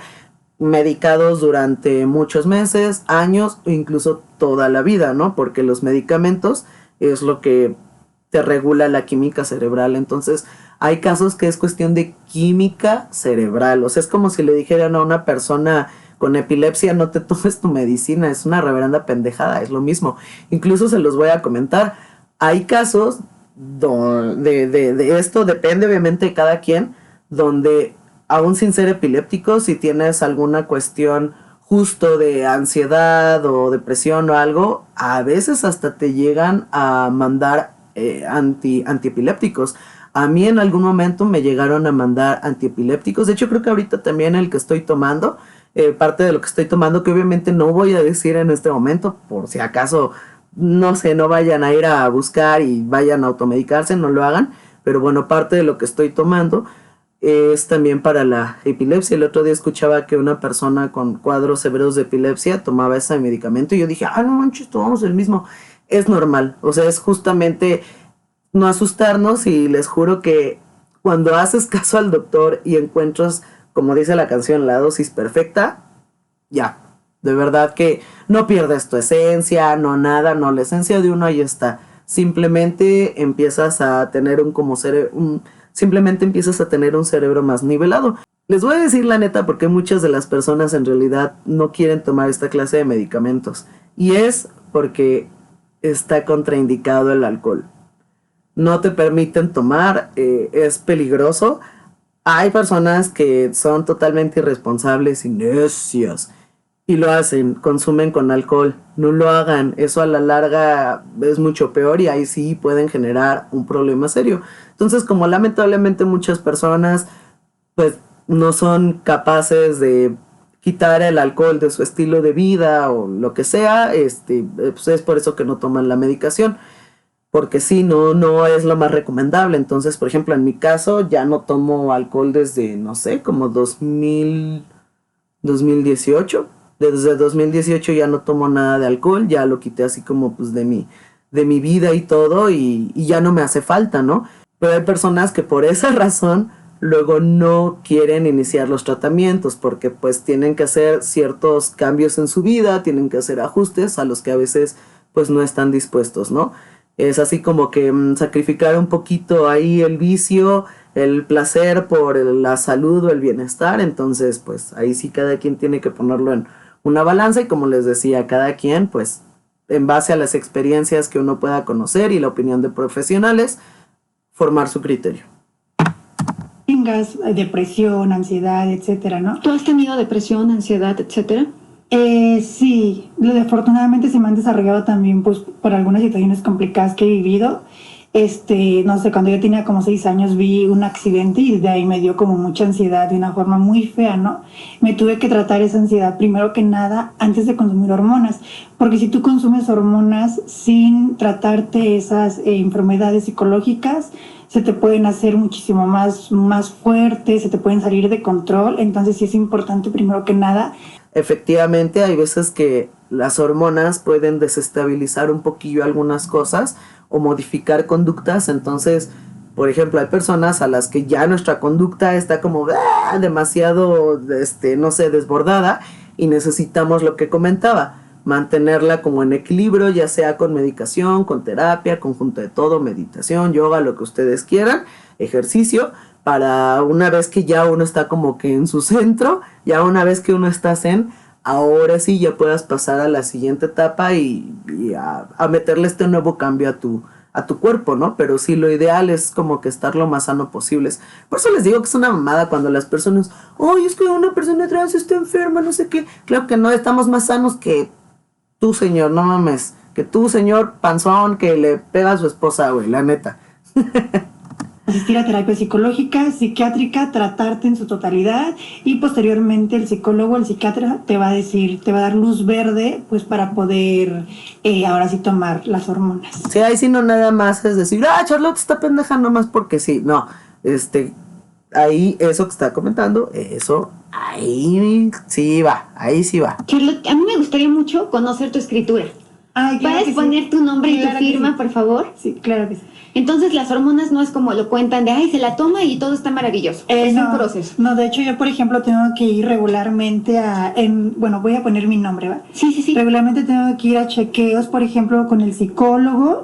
medicados durante muchos meses, años o incluso toda la vida, ¿no? Porque los medicamentos es lo que te regula la química cerebral. Entonces, hay casos que es cuestión de química cerebral. O sea, es como si le dijeran a una persona con epilepsia, no te tomes tu medicina. Es una reverenda pendejada, es lo mismo. Incluso se los voy a comentar. Hay casos de esto, depende obviamente de cada quien, donde aún sin ser epiléptico, si tienes alguna cuestión justo de ansiedad o depresión o algo, a veces hasta te llegan a mandar antiepilépticos. A mí en algún momento me llegaron a mandar antiepilépticos. De hecho, creo que ahorita también el que estoy tomando, parte de lo que estoy tomando, que obviamente no voy a decir en este momento, por si acaso, no sé, no vayan a ir a buscar y vayan a automedicarse, no lo hagan. Pero bueno, parte de lo que estoy tomando es también para la epilepsia. El otro día escuchaba que una persona con cuadros severos de epilepsia tomaba ese medicamento y yo dije, no manches, tomamos el mismo. Es normal, o sea, es justamente no asustarnos, y les juro que cuando haces caso al doctor y encuentras, como dice la canción, la dosis perfecta, ya, de verdad que no pierdes tu esencia, no nada, no, la esencia de uno ahí está. Simplemente empiezas a tener simplemente empiezas a tener un cerebro más nivelado. Les voy a decir la neta porque muchas de las personas en realidad no quieren tomar esta clase de medicamentos. Y es porque está contraindicado el alcohol. No te permiten tomar, es peligroso. Hay personas que son totalmente irresponsables y necias y lo hacen, consumen con alcohol. No lo hagan, eso a la larga es mucho peor y ahí sí pueden generar un problema serio. Entonces, como lamentablemente muchas personas pues no son capaces de quitar el alcohol de su estilo de vida o lo que sea, pues es por eso que no toman la medicación. Porque sí, no es lo más recomendable. Entonces, por ejemplo, en mi caso ya no tomo alcohol desde, no sé, como 2018. Desde 2018 ya no tomo nada de alcohol, ya lo quité así como pues de mi vida y todo y ya no me hace falta, ¿no? Pero hay personas que por esa razón luego no quieren iniciar los tratamientos porque pues tienen que hacer ciertos cambios en su vida, tienen que hacer ajustes a los que a veces pues no están dispuestos, ¿no? Es así como que sacrificar un poquito ahí el vicio, el placer por la salud o el bienestar. Entonces pues ahí sí cada quien tiene que ponerlo en una balanza y como les decía, cada quien pues en base a las experiencias que uno pueda conocer y la opinión de profesionales, formar su criterio. Tengas depresión, ansiedad, etcétera, ¿no? ¿Tú has tenido depresión, ansiedad, etcétera? Sí, afortunadamente se me han desarrollado también pues por algunas situaciones complicadas que he vivido. No sé, cuando yo tenía como 6 años vi un accidente y de ahí me dio como mucha ansiedad de una forma muy fea, ¿no? Me tuve que tratar esa ansiedad primero que nada antes de consumir hormonas, porque si tú consumes hormonas sin tratarte esas enfermedades psicológicas, se te pueden hacer muchísimo más fuertes, se te pueden salir de control. Entonces sí es importante primero que nada. Efectivamente, hay veces que las hormonas pueden desestabilizar un poquillo algunas cosas o modificar conductas. Entonces, por ejemplo, hay personas a las que ya nuestra conducta está como demasiado, no sé, desbordada y necesitamos lo que comentaba, mantenerla como en equilibrio, ya sea con medicación, con terapia, conjunto de todo, meditación, yoga, lo que ustedes quieran, ejercicio, para una vez que ya uno está como que en su centro, ya una vez que uno está zen, ahora sí ya puedas pasar a la siguiente etapa y a meterle este nuevo cambio a tu cuerpo, ¿no? Pero sí, lo ideal es como que estar lo más sano posible. Por eso les digo que es una mamada cuando las personas, oye, es que una persona trans está enferma, no sé qué. Claro que no, estamos más sanos que tú, señor, no mames. Que tú, señor panzón, que le pega a su esposa, güey, la neta. Asistir a terapia psicológica, psiquiátrica, tratarte en su totalidad y posteriormente el psicólogo, el psiquiatra te va a decir, te va a dar luz verde pues para poder ahora sí tomar las hormonas. Sí, ahí sí no nada más es decir, Charlotte está pendeja nomás porque sí, no, ahí eso que está comentando, eso, ahí sí va. Charlotte, a mí me gustaría mucho conocer tu escritura. Ay, claro. ¿Puedes poner tu nombre y tu firma, sí, por favor? Sí, claro que sí. Entonces las hormonas no es como lo cuentan de, ay, se la toma y todo está maravilloso. Es no, un proceso. No, de hecho yo, por ejemplo, tengo que ir regularmente bueno, voy a poner mi nombre, ¿va? Sí. Regularmente tengo que ir a chequeos, por ejemplo, con el psicólogo,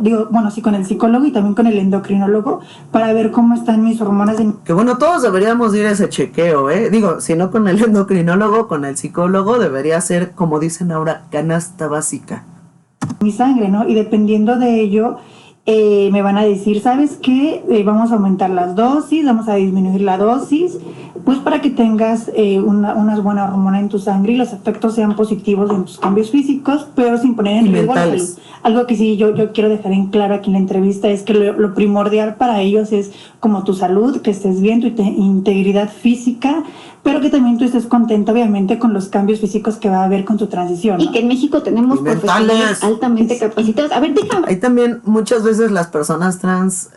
con el psicólogo y también con el endocrinólogo para ver cómo están mis hormonas. Que bueno, todos deberíamos ir a ese chequeo, Digo, si no con el endocrinólogo, con el psicólogo, debería ser, como dicen ahora, canasta básica. Mi sangre, ¿no? Y dependiendo de ello, me van a decir, ¿sabes qué? Vamos a aumentar las dosis, vamos a disminuir la dosis, pues para que tengas una buena hormona en tu sangre y los efectos sean positivos en tus cambios físicos, pero sin poner en riesgo la salud. Algo que sí yo quiero dejar en claro aquí en la entrevista es que lo primordial para ellos es como tu salud, que estés bien, tu integridad física, pero que también tú estés contento, obviamente, con los cambios físicos que va a haber con tu transición, ¿no? Y que en México tenemos profesionales altamente capacitados. A ver, déjame. Ahí también muchas veces las personas trans,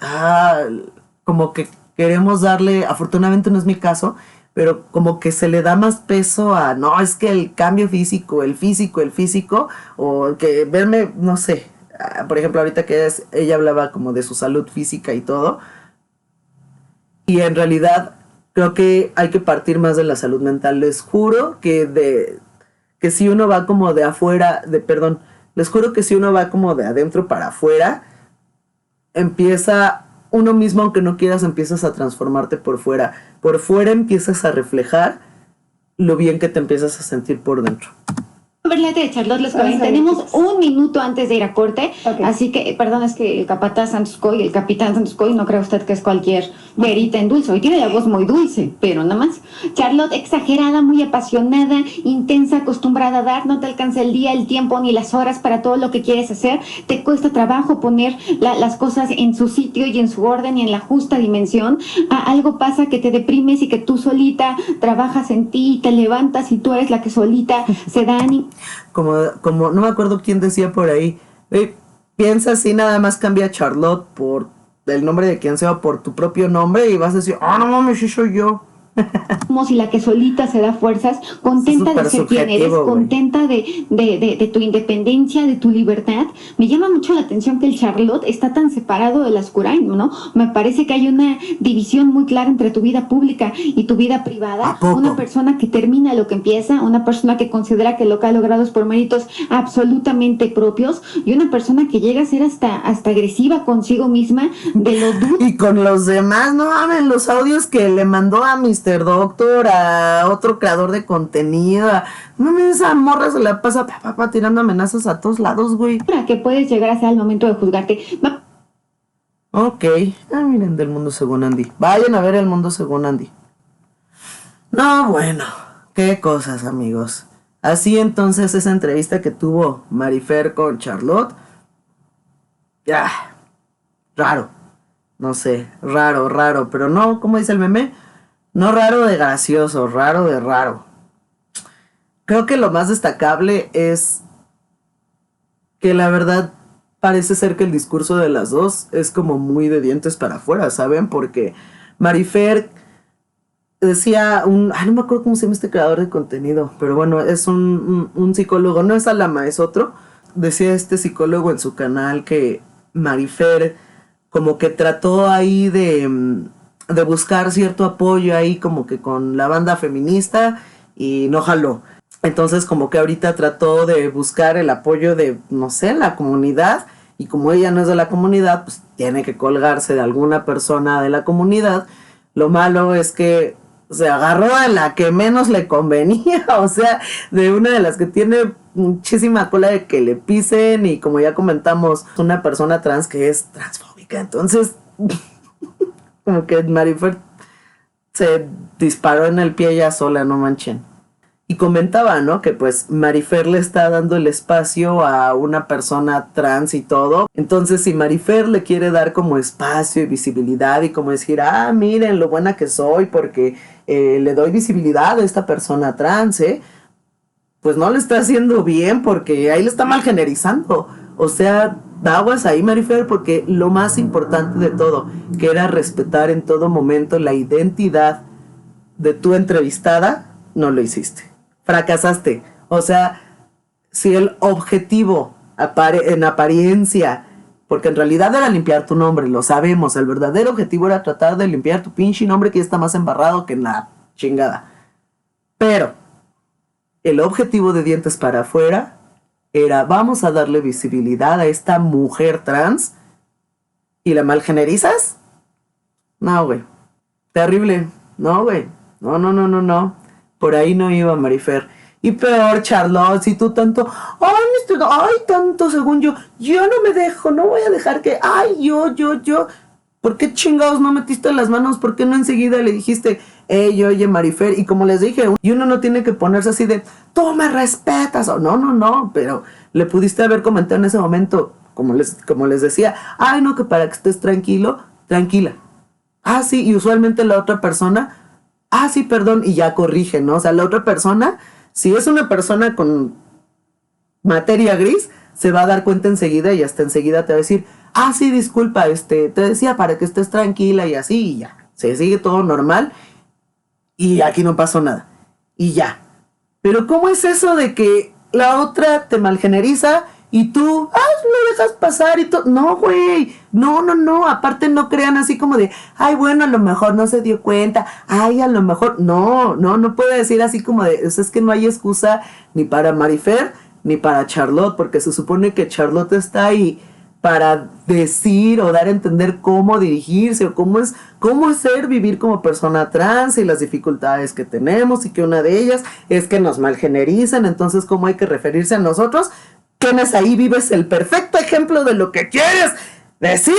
como que queremos darle, afortunadamente no es mi caso, pero como que se le da más peso a, no, es que el cambio físico, o que verme, no sé, por ejemplo, ahorita que ella hablaba como de su salud física y todo, y en realidad creo que hay que partir más de la salud mental. Les juro que si uno va como de afuera, les juro que si uno va como de adentro para afuera, empieza uno mismo, aunque no quieras, empiezas a transformarte por fuera. Por fuera empiezas a reflejar lo bien que te empiezas a sentir por dentro. Berlete de Charlotte Lescobain. Tenemos un minuto antes de ir a corte, así que, perdón, es que el capataz Santos Coy, el capitán Santos Coy, no cree usted que es cualquier verita en dulce. Hoy tiene la voz muy dulce, pero nada más. Charlotte, exagerada, muy apasionada, intensa, acostumbrada a dar, no te alcanza el día, el tiempo ni las horas para todo lo que quieres hacer. Te cuesta trabajo poner las cosas en su sitio y en su orden y en la justa dimensión. Algo pasa que te deprimes y que tú solita trabajas en ti, te levantas y tú eres la que solita se da ánimo. Como no me acuerdo quién decía por ahí, piensa así, nada más cambia Charlotte por el nombre de quien sea o por tu propio nombre y vas a decir, no mames, sí soy yo. Como si la que solita se da fuerzas, contenta de ser quien eres, contenta de tu independencia, de tu libertad. Me llama mucho la atención que el Charlotte está tan separado de las Curain, ¿no? Me parece que hay una división muy clara entre tu vida pública y tu vida privada. Una persona que termina lo que empieza, una persona que considera que lo que ha logrado es por méritos absolutamente propios, y una persona que llega a ser hasta agresiva consigo misma de lo duro. Y con los demás, no mames, los audios que le mandó a Mr. Doctor, a otro creador de contenido, esa morra se la pasa tirando amenazas a todos lados, güey. Para que puedes llegar a ser al momento de juzgarte. Ok, miren, del mundo según Andy. Vayan a ver el mundo según Andy. No, bueno, qué cosas, amigos. Así entonces esa entrevista que tuvo Marifer con Charlotte, ya, raro, no sé, raro, pero no, ¿cómo dice el meme? No raro de gracioso, raro de raro. Creo que lo más destacable es que la verdad parece ser que el discurso de las dos es como muy de dientes para afuera, ¿saben? Porque Marifer decía no me acuerdo cómo se llama este creador de contenido, pero bueno, es un psicólogo, no es Alama, es otro. Decía este psicólogo en su canal que Marifer como que trató ahí de buscar cierto apoyo ahí como que con la banda feminista y no jaló. Entonces como que ahorita trató de buscar el apoyo de, no sé, la comunidad, y como ella no es de la comunidad, pues tiene que colgarse de alguna persona de la comunidad. Lo malo es que se agarró a la que menos le convenía, o sea, de una de las que tiene muchísima cola de que le pisen, y como ya comentamos, una persona trans que es transfóbica. Entonces como que Marifer se disparó en el pie ella sola, no manchen. Y comentaba, ¿no? Que pues Marifer le está dando el espacio a una persona trans y todo. Entonces si Marifer le quiere dar como espacio y visibilidad y como decir, miren lo buena que soy porque le doy visibilidad a esta persona trans, pues no le está haciendo bien porque ahí le está mal generizando. O sea, aguas ahí, Marifer, porque lo más importante de todo, que era respetar en todo momento la identidad de tu entrevistada, no lo hiciste. Fracasaste. O sea, si el objetivo en apariencia, porque en realidad era limpiar tu nombre, lo sabemos, el verdadero objetivo era tratar de limpiar tu pinche nombre que ya está más embarrado que en la chingada. Pero el objetivo de dientes para afuera era, vamos a darle visibilidad a esta mujer trans, y la malgenerizas. No, güey. Terrible. No, güey. No. Por ahí no iba Marifer. Y peor, Charlotte, si tú tanto, tanto según yo no me dejo, no voy a dejar que, yo. ¿Por qué chingados no metiste las manos? ¿Por qué no enseguida le dijiste, oye, Marifer? Y como les dije, y uno no tiene que ponerse así de, tú me respetas, o no, pero le pudiste haber comentado en ese momento, como les decía, no, que para que estés tranquila. Sí, y usualmente la otra persona, sí, perdón, y ya corrige, ¿no? O sea, la otra persona, si es una persona con materia gris, se va a dar cuenta enseguida y hasta enseguida te va a decir, sí, disculpa, te decía para que estés tranquila y así, y ya. Se sigue todo normal y aquí no pasó nada. Y ya. Pero ¿cómo es eso de que la otra te malgeneriza y tú, lo dejas pasar y todo? No, güey. No. Aparte no crean así como de, bueno, a lo mejor no se dio cuenta. A lo mejor. No puede decir así como de, es que no hay excusa ni para Marifer ni para Charlotte, porque se supone que Charlotte está ahí para decir o dar a entender cómo dirigirse o cómo es ser vivir como persona trans y las dificultades que tenemos, y que una de ellas es que nos malgenerizan, entonces cómo hay que referirse a nosotros. Tienes ahí, vives el perfecto ejemplo de lo que quieres decir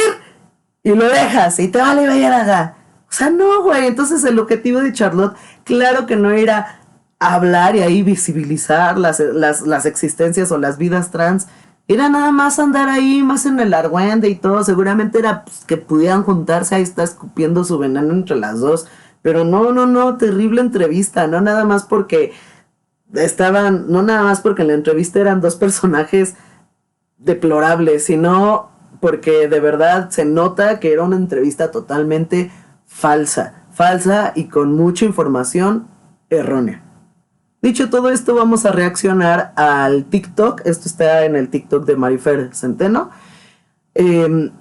y lo dejas y te vale verga. O sea, no, güey. Entonces el objetivo de Charlotte, claro que no era hablar y ahí visibilizar las existencias o las vidas trans. Era nada más andar ahí más en el argüende y todo. Seguramente era pues, que pudieran juntarse. Ahí está escupiendo su veneno entre las dos. Pero no, terrible entrevista. No nada más porque en la entrevista eran dos personajes deplorables, sino porque de verdad se nota que era una entrevista totalmente falsa y con mucha información errónea. Dicho todo esto, vamos a reaccionar al TikTok. Esto está en el TikTok de Marifer Centeno. El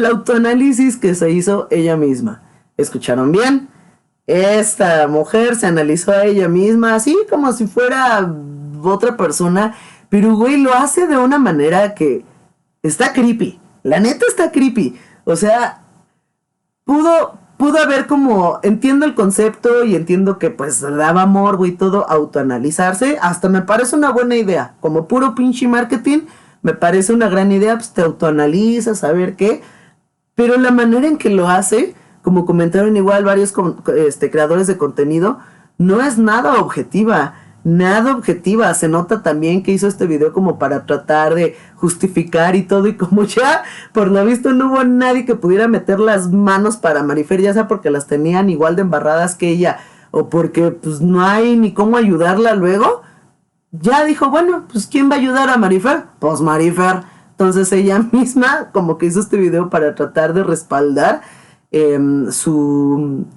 autoanálisis que se hizo ella misma. ¿Escucharon bien? Esta mujer se analizó a ella misma así como si fuera otra persona. Pero güey, lo hace de una manera que está creepy. La neta está creepy. O sea, pudo haber como, entiendo el concepto y entiendo que pues daba amor, güey, todo, autoanalizarse. Hasta me parece una buena idea. Como puro pinche marketing, me parece una gran idea. Pues te autoanalizas, a ver qué. Pero la manera en que lo hace, como comentaron igual varios creadores de contenido, no es nada objetiva. Nada objetiva. Se nota también que hizo este video como para tratar de justificar y todo, y como ya por lo visto no hubo nadie que pudiera meter las manos para Marifer, ya sea porque las tenían igual de embarradas que ella o porque pues no hay ni cómo ayudarla luego, ya dijo, bueno, pues ¿quién va a ayudar a Marifer? Pues Marifer. Entonces ella misma como que hizo este video para tratar de respaldar su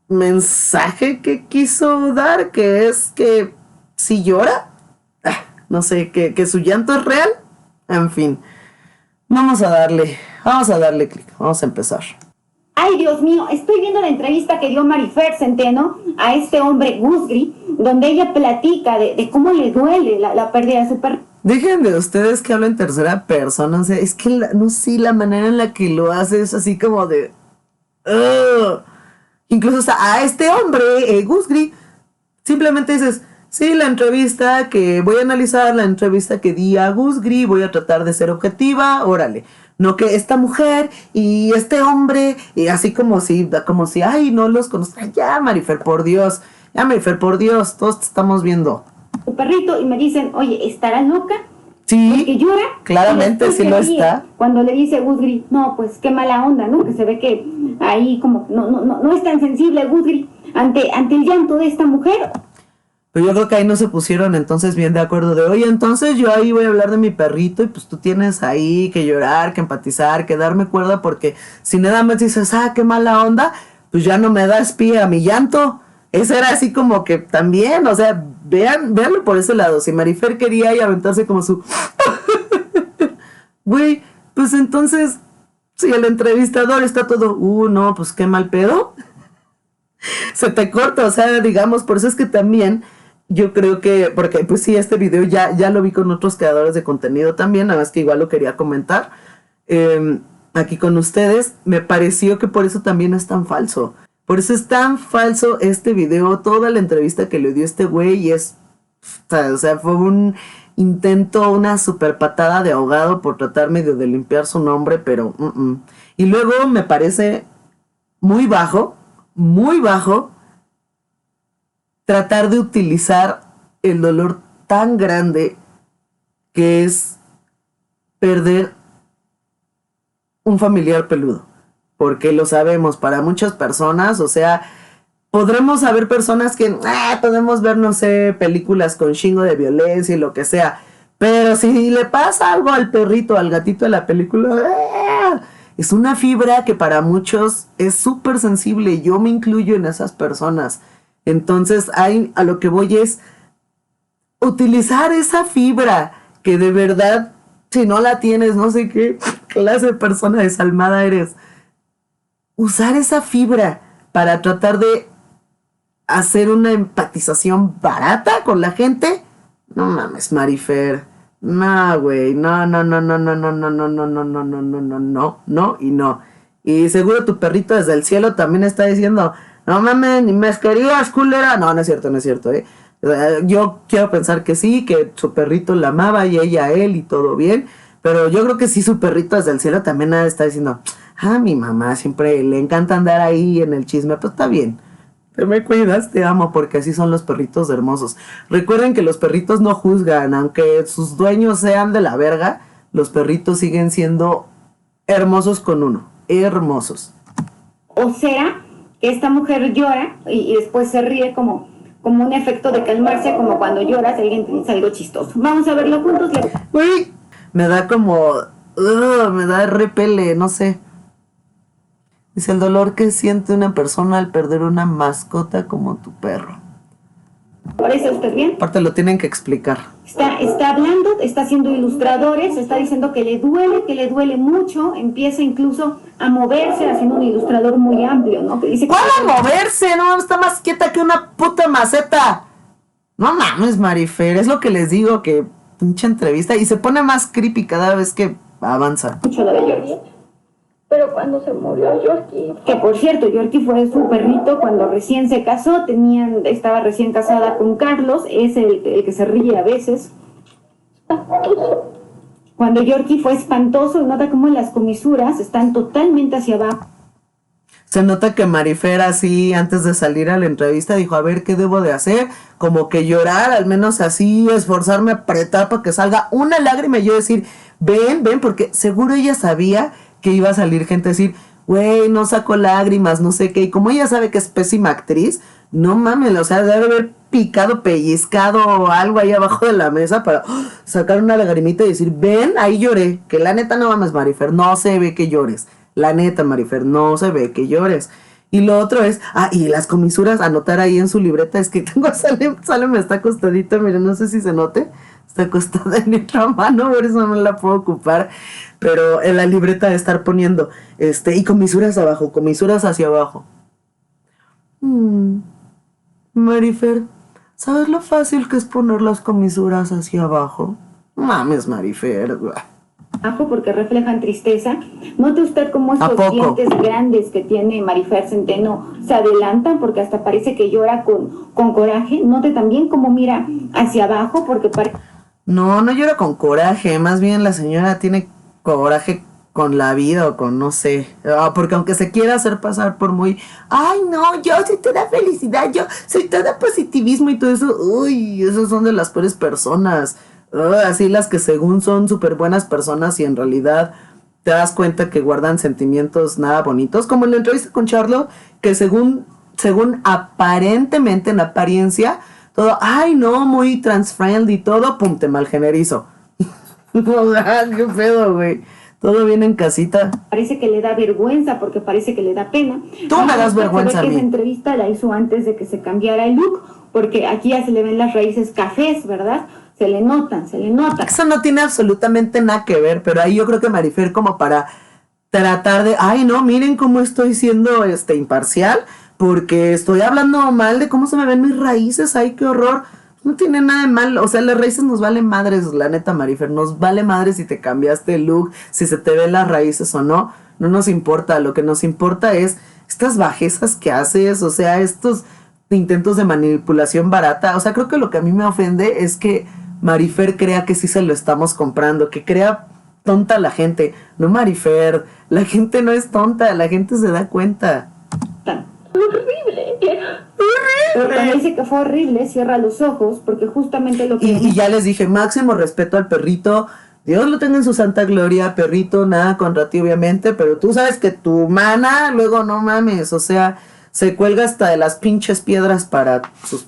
mensaje que quiso dar, que es que si llora, no sé, que su llanto es real. En fin, vamos a darle clic, vamos a empezar. Ay, Dios mío, estoy viendo la entrevista que dio Marifer Centeno a este hombre Gusgri, donde ella platica de cómo le duele la pérdida de su perro. Dejen de ustedes que hablo en tercera persona, o sea, es que no sé, la manera en la que lo hace es así como de... Incluso o sea, a este hombre, Gusgri, simplemente dices, sí, la entrevista que voy a analizar, la entrevista que di a Gusgri, voy a tratar de ser objetiva, órale. No que esta mujer y este hombre, y así como si, ay, no los conozco. Ya, Marifer, por Dios, todos te estamos viendo. Tu perrito, y me dicen, oye, ¿estará loca? Sí, porque llora. claramente sí lo está. Cuando le dice Gusgri, no, pues qué mala onda, ¿no? Que se ve que ahí como no es tan sensible Gusgri ante el llanto de esta mujer. Pero yo creo que ahí no se pusieron entonces bien de acuerdo de, oye, entonces yo ahí voy a hablar de mi perrito y pues tú tienes ahí que llorar, que empatizar, que darme cuerda, porque si nada más dices, qué mala onda, pues ya no me das pie a mi llanto. Eso era así como que también, o sea, véanlo por ese lado. Si Marifer quería ahí aventarse como su... Güey, pues entonces, si el entrevistador está todo, no, pues qué mal pedo, se te corta, o sea, digamos, por eso es que también... Yo creo que, porque pues sí, este video ya lo vi con otros creadores de contenido también, nada más que igual lo quería comentar aquí con ustedes. Me pareció que por eso también es tan falso. Por eso es tan falso este video, toda la entrevista que le dio este güey, y es, o sea, fue un intento, una super patada de ahogado por tratar medio de limpiar su nombre, pero Y luego me parece muy bajo, tratar de utilizar el dolor tan grande que es perder un familiar peludo. Porque lo sabemos, para muchas personas, o sea, podremos haber personas que podemos ver, no sé, películas con chingo de violencia y lo que sea, pero si le pasa algo al perrito, al gatito de la película, es una fibra que para muchos es súper sensible. Yo me incluyo en esas personas. Entonces, a lo que voy es utilizar esa fibra que de verdad, si no la tienes, no sé qué clase de persona desalmada eres. Usar esa fibra para tratar de hacer una empatización barata con la gente. No mames, Marifer. No, güey, no, no, no, no, no, no, no, no, no, no, no, no, no, no, no, no y no. Y seguro tu perrito desde el cielo también está diciendo, no mames, ni me querías, culera. No, no es cierto, no es cierto, Yo quiero pensar que sí, que su perrito la amaba y ella a él y todo bien. Pero yo creo que sí, su perrito desde el cielo también está diciendo, mi mamá siempre le encanta andar ahí en el chisme, pues está bien. Pero me cuidas, te amo, porque así son los perritos hermosos. Recuerden que los perritos no juzgan, aunque sus dueños sean de la verga, los perritos siguen siendo hermosos con uno, hermosos. ¿O será que esta mujer llora y después se ríe como un efecto de calmarse, como cuando lloras alguien te dice algo chistoso? Vamos a verlo juntos. Uy, me da como... me da repele, no sé. Dice, el dolor que siente una persona al perder una mascota como tu perro. ¿Parece usted bien? Aparte lo tienen que explicar. Está hablando, está haciendo ilustradores, está diciendo que le duele mucho, empieza incluso a moverse, haciendo un ilustrador muy amplio, ¿no? Que dice que ¿cuál a moverse? No, está más quieta que una puta maceta. No mames, Marifer, es lo que les digo, que pinche entrevista. Y se pone más creepy cada vez que avanza. Mucho lo de Yorkie. Pero cuando se murió Yorkie, que por cierto, Yorkie fue su perrito cuando recién se casó, estaba recién casada con Carlos, es el que se ríe a veces. Espantoso. Cuando Yorkie fue espantoso, nota cómo las comisuras están totalmente hacia abajo. Se nota que Marifer así, antes de salir a la entrevista, dijo, a ver, ¿qué debo de hacer? Como que llorar, al menos así, esforzarme, apretar para que salga una lágrima y yo decir, ven, porque seguro ella sabía que iba a salir gente a decir, güey, no sacó lágrimas, no sé qué. Y como ella sabe que es pésima actriz, no mames, o sea, debe haber picado, pellizcado algo ahí abajo de la mesa para sacar una lagrimita y decir, ven, ahí lloré. Que la neta no mames, Marifer, no se ve que llores. La neta, Marifer, no se ve que llores. Y lo otro es, y las comisuras, anotar ahí en su libreta, es que tengo, Salem está acostadita, miren, no sé si se note, está acostada en mi otra mano, por eso no la puedo ocupar, pero en la libreta de estar poniendo, y comisuras abajo, comisuras hacia abajo. Marifer, ¿sabes lo fácil que es poner las comisuras hacia abajo? Mames, Marifer, porque reflejan tristeza. Note usted cómo estos dientes grandes que tiene Marifer Centeno se adelantan, porque hasta parece que llora con coraje. Note también cómo mira hacia abajo, porque No llora con coraje, más bien la señora tiene coraje con la vida o con no sé, porque aunque se quiera hacer pasar por muy, no, yo soy toda felicidad, yo soy toda positivismo y todo eso, esos son de las peores personas. Así las que según son súper buenas personas y en realidad te das cuenta que guardan sentimientos nada bonitos, como en la entrevista con Charlo, que según aparentemente en apariencia todo, no, muy trans-friendly y todo, pum, te malgenerizo. Qué pedo, güey. Todo bien en casita. Parece que le da vergüenza, porque parece que le da pena. Tú me das vergüenza a mí. Esa entrevista la hizo antes de que se cambiara el look, porque aquí ya se le ven las raíces cafés, ¿verdad? Se le notan. Eso no tiene absolutamente nada que ver, pero ahí yo creo que Marifer, como para tratar de, no, miren cómo estoy siendo imparcial, porque estoy hablando mal de cómo se me ven mis raíces, qué horror. No tiene nada de mal, o sea, las raíces nos valen madres, la neta, Marifer, nos vale madres si te cambiaste el look, si se te ven las raíces o no nos importa, lo que nos importa es estas bajezas que haces, o sea, estos intentos de manipulación barata, o sea, creo que lo que a mí me ofende es que Marifer crea que sí se lo estamos comprando, que crea tonta a la gente. No, Marifer, la gente no es tonta, la gente se da cuenta. Horrible. Pero cuando dice que fue horrible, cierra los ojos, porque justamente lo que... Y ya les dije, máximo respeto al perrito, Dios lo tenga en su santa gloria, perrito, nada contra ti obviamente, pero tú sabes que tu mana, luego no mames, o sea, se cuelga hasta de las pinches piedras para sus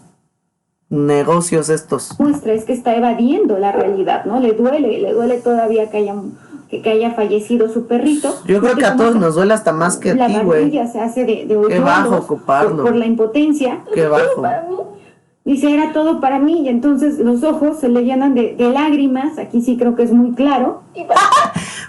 negocios estos. Muestra es que está evadiendo la realidad, ¿no? Le duele todavía que haya fallecido su perrito. Yo creo que a todos nos duele hasta más que a ti, güey. La barbilla se hace de hoyuelos. Qué bajo ocuparlo. Por la impotencia. Qué bajo. Dice, era todo para mí, y entonces los ojos se le llenan de lágrimas. Aquí sí creo que es muy claro.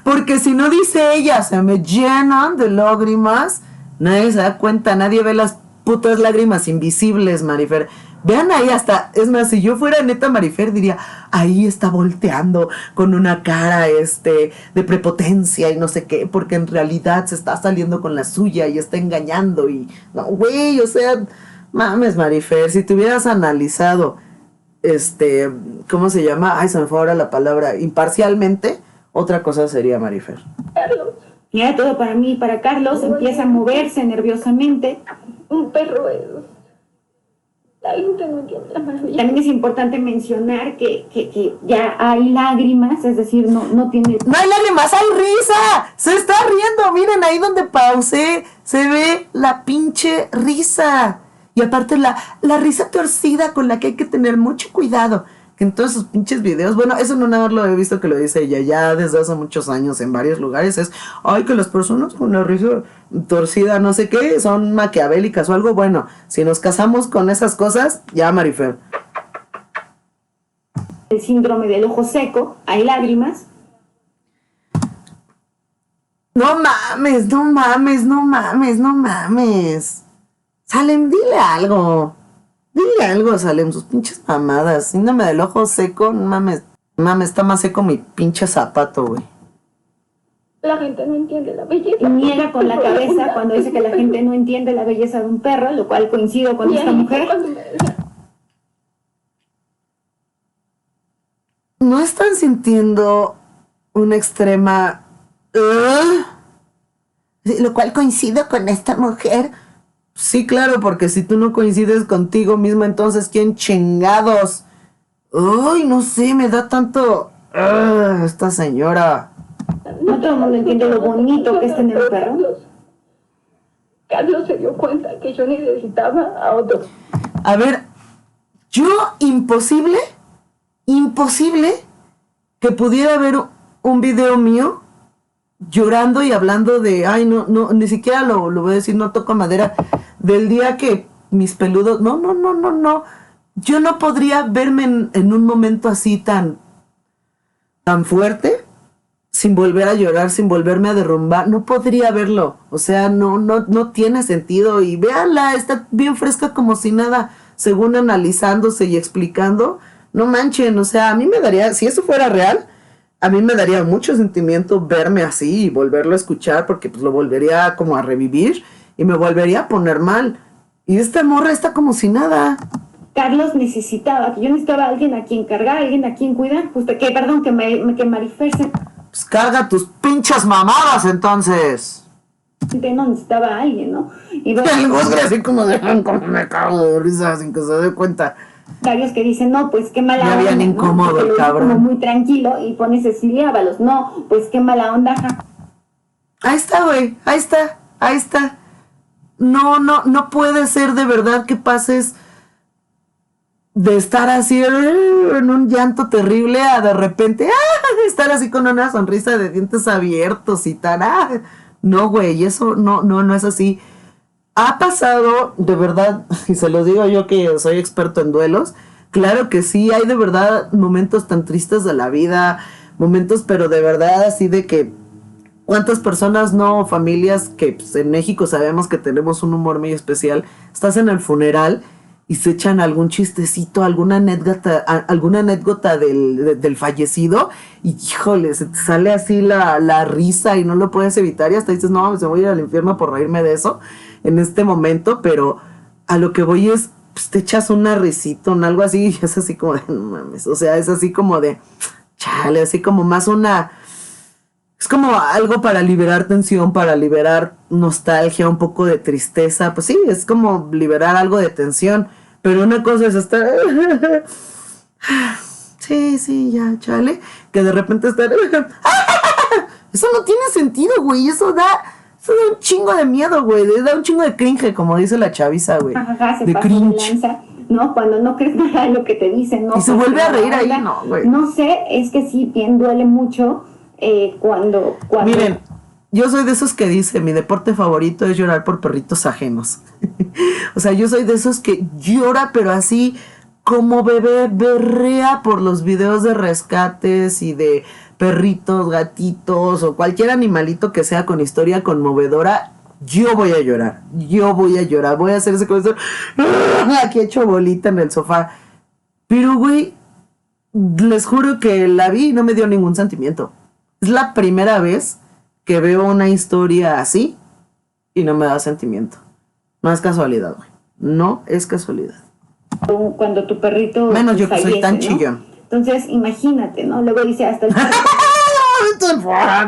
Porque si no dice ella, se me llenan de lágrimas, nadie se da cuenta, nadie ve las putas lágrimas invisibles, Marifer. Vean ahí hasta, es más, si yo fuera neta Marifer diría, ahí está volteando con una cara de prepotencia y no sé qué, porque en realidad se está saliendo con la suya y está engañando y, no, güey, o sea, mames Marifer, si te hubieras analizado, ¿cómo se llama? Ay, se me fue ahora la palabra, imparcialmente, otra cosa sería Marifer. Carlos. Y era todo para mí y para Carlos, empieza a moverse nerviosamente. Un perro es... La gente no entiende la maravilla. También es importante mencionar que ya hay lágrimas, es decir, no tiene... ¡No hay lágrimas, hay risa! ¡Se está riendo! Miren, ahí donde pausé, se ve la pinche risa. Y aparte la risa torcida con la que hay que tener mucho cuidado. Que en todos sus pinches videos, bueno, eso no nada más lo he visto que lo dice ella ya desde hace muchos años en varios lugares, es, ay, que las personas con la risa torcida, no sé qué, son maquiavélicas o algo. Bueno, si nos casamos con esas cosas, ya Marifer. El síndrome del ojo seco, hay lágrimas. No mames, no mames, no mames, no mames. Salem, dile algo. Dile algo, Salem, sus pinches mamadas. Síndrome del ojo seco, no mames. Mames, está más seco mi pinche zapato, güey. La gente no entiende la belleza. Y niega con la cabeza cuando dice que la gente no entiende la belleza de un perro, lo cual coincido con esta mujer. ¿No están sintiendo una extrema... lo cual coincido con esta mujer? Sí, claro, porque si tú no coincides contigo misma, entonces ¿quién chingados? Ay, no sé, me da tanto... esta señora. No todo el mundo entiende lo bonito que es tener un perro. Carlos se dio cuenta que yo necesitaba a otro. A ver, yo imposible que pudiera ver un video mío llorando y hablando de, ay, no, ni siquiera lo voy a decir, no toco madera, del día que mis peludos, no, yo no podría verme en un momento así tan fuerte, sin volver a llorar, sin volverme a derrumbar, no podría verlo, o sea, no tiene sentido, y véanla, está bien fresca como si nada, según analizándose y explicando, no manchen, o sea, a mí me daría, si eso fuera real, a mí me daría mucho sentimiento verme así y volverlo a escuchar, porque pues lo volvería como a revivir y me volvería a poner mal. Y esta morra está como si nada. Carlos necesitaba, que yo necesitaba a alguien a quien cargar, alguien a quien cuidar, justo que Marifer se... Pues carga tus pinches mamadas entonces. No necesitaba a alguien, ¿no? Y El Gosgre así como me cago de risa sin que se dé cuenta. varios que dicen, no, pues qué mala onda. Bien incómodo, el cabrón. Como muy tranquilo y pone Cecilia Ábalos, no, pues qué mala onda. Ahí está, güey, ahí está. No puede ser de verdad que pases de estar así en un llanto terrible a de repente estar así con una sonrisa de dientes abiertos y tal. No, güey, eso no es así. Ha pasado, de verdad, y se lo digo yo que soy experto en duelos, claro que sí, hay de verdad momentos tan tristes de la vida, momentos, pero de verdad así de que cuántas personas, no, familias que pues, en México sabemos que tenemos un humor muy especial, estás en el funeral y se echan algún chistecito, alguna anécdota del fallecido y híjole, se te sale así la risa y no lo puedes evitar y hasta dices, no, se voy a ir al infierno por reírme de eso en este momento, pero a lo que voy es, pues te echas una risita, algo así, y es así como de, no mames, o sea, es así como de, chale, así como más es como algo para liberar tensión, para liberar nostalgia, un poco de tristeza, pues sí, es como liberar algo de tensión, pero una cosa es estar, sí, ya, chale, que de repente estar, eso no tiene sentido, güey, eso da un chingo de miedo, güey, da un chingo de cringe, como dice la chaviza, güey, de cringe. ¿No? Cuando no crees nada de lo que te dicen, ¿no? Y se vuelve a reír ahí, no, güey. No sé, es que sí, bien duele mucho cuando... Miren, yo soy de esos que dice, mi deporte favorito es llorar por perritos ajenos. O sea, yo soy de esos que llora, pero así como bebé berrea por los videos de rescates y de perritos, gatitos o cualquier animalito que sea con historia conmovedora. yo voy a llorar, voy a hacer ese corazón aquí hecho bolita en el sofá. Pero, güey, les juro que la vi y no me dio ningún sentimiento. Es la primera vez que veo una historia así y no me da sentimiento. No es casualidad, güey. No es casualidad. Cuando tu perrito menos yo que soy tan ¿no? chillón. Entonces, imagínate, ¿no? Luego dice hasta el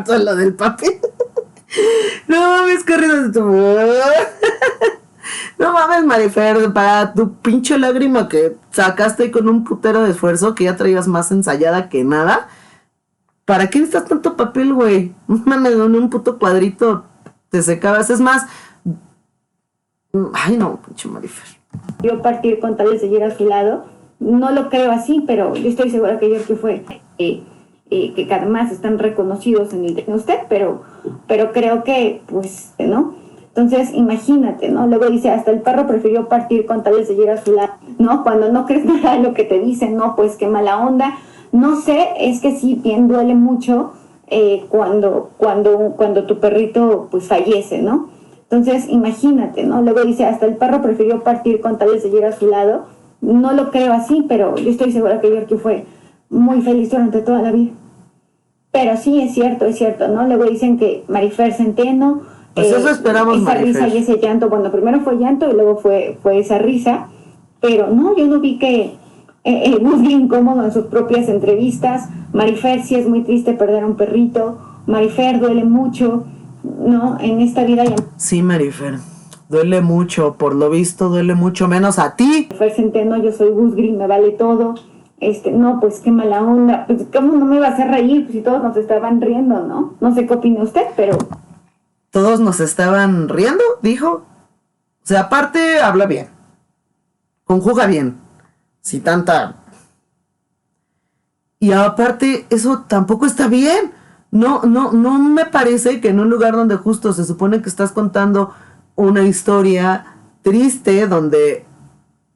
todo lo del papel. No mames, corriendo de tu... No mames, Marifer, para tu pinche lágrima que sacaste con un putero de esfuerzo que ya traías más ensayada que nada. ¿Para qué necesitas tanto papel, güey? Mames, en un puto cuadrito te secabas. Es más... Ay, no, pinche Marifer. Yo partir con tal de seguir a su lado. No lo creo así, pero yo estoy segura que ayer que fue... que además están reconocidos en el de usted, pero creo que, pues, ¿no? Entonces, imagínate, ¿no? Luego dice, hasta el perro prefirió partir con tal de seguir a su lado, ¿no? Cuando no crees nada de lo que te dicen, no, pues qué mala onda. No sé, es que sí, bien duele mucho cuando tu perrito, pues, fallece, ¿no? Entonces, imagínate, ¿no? Luego dice, hasta el perro prefirió partir con tal de seguir a su lado. No lo creo así, pero yo estoy segura que ayer que fue muy feliz durante toda la vida. Pero sí, es cierto, ¿no? Luego dicen que Marifer Centeno... Pues eso esperamos, esa Marifer. Risa y ese llanto, bueno, primero fue llanto y luego fue esa risa, pero no, yo no vi que busque incómodo en sus propias entrevistas. Marifer, sí es muy triste perder a un perrito. Marifer, duele mucho, ¿no? En esta vida ya... Sí, Marifer, duele mucho, por lo visto duele mucho menos a ti. Marifer Centeno, yo soy Busgri, me vale todo. No, pues qué mala onda. Pues, ¿cómo no me va a hacer reír? Pues si todos nos estaban riendo, ¿no? No sé qué opina usted, pero... Todos nos estaban riendo, dijo. O sea, aparte, habla bien. Conjuga bien. Si tanta... Y aparte, eso tampoco está bien. No me parece que en un lugar donde justo se supone que estás contando una historia triste, donde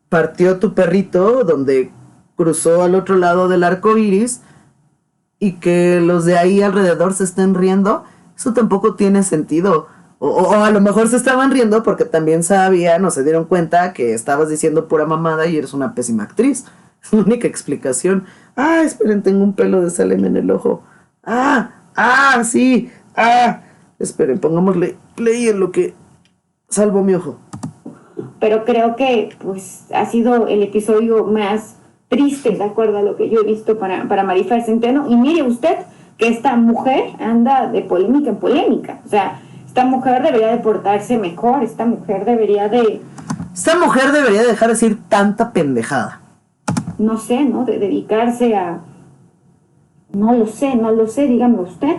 partió tu perrito, donde cruzó al otro lado del arco iris, y que los de ahí alrededor se estén riendo, eso tampoco tiene sentido. O a lo mejor se estaban riendo porque también sabían o se dieron cuenta que estabas diciendo pura mamada y eres una pésima actriz. Es la única explicación. Ah, esperen, tengo un pelo de Salem en el ojo. Sí. Esperen, pongámosle play en lo que salvo mi ojo. Pero creo que pues ha sido el episodio más triste, de acuerdo a lo que yo he visto para Marifer Centeno. Y mire usted que esta mujer anda de polémica en polémica. O sea, esta mujer debería de portarse mejor, esta mujer debería dejar de decir tanta pendejada. No sé, ¿no? De dedicarse a... No lo sé, dígame usted.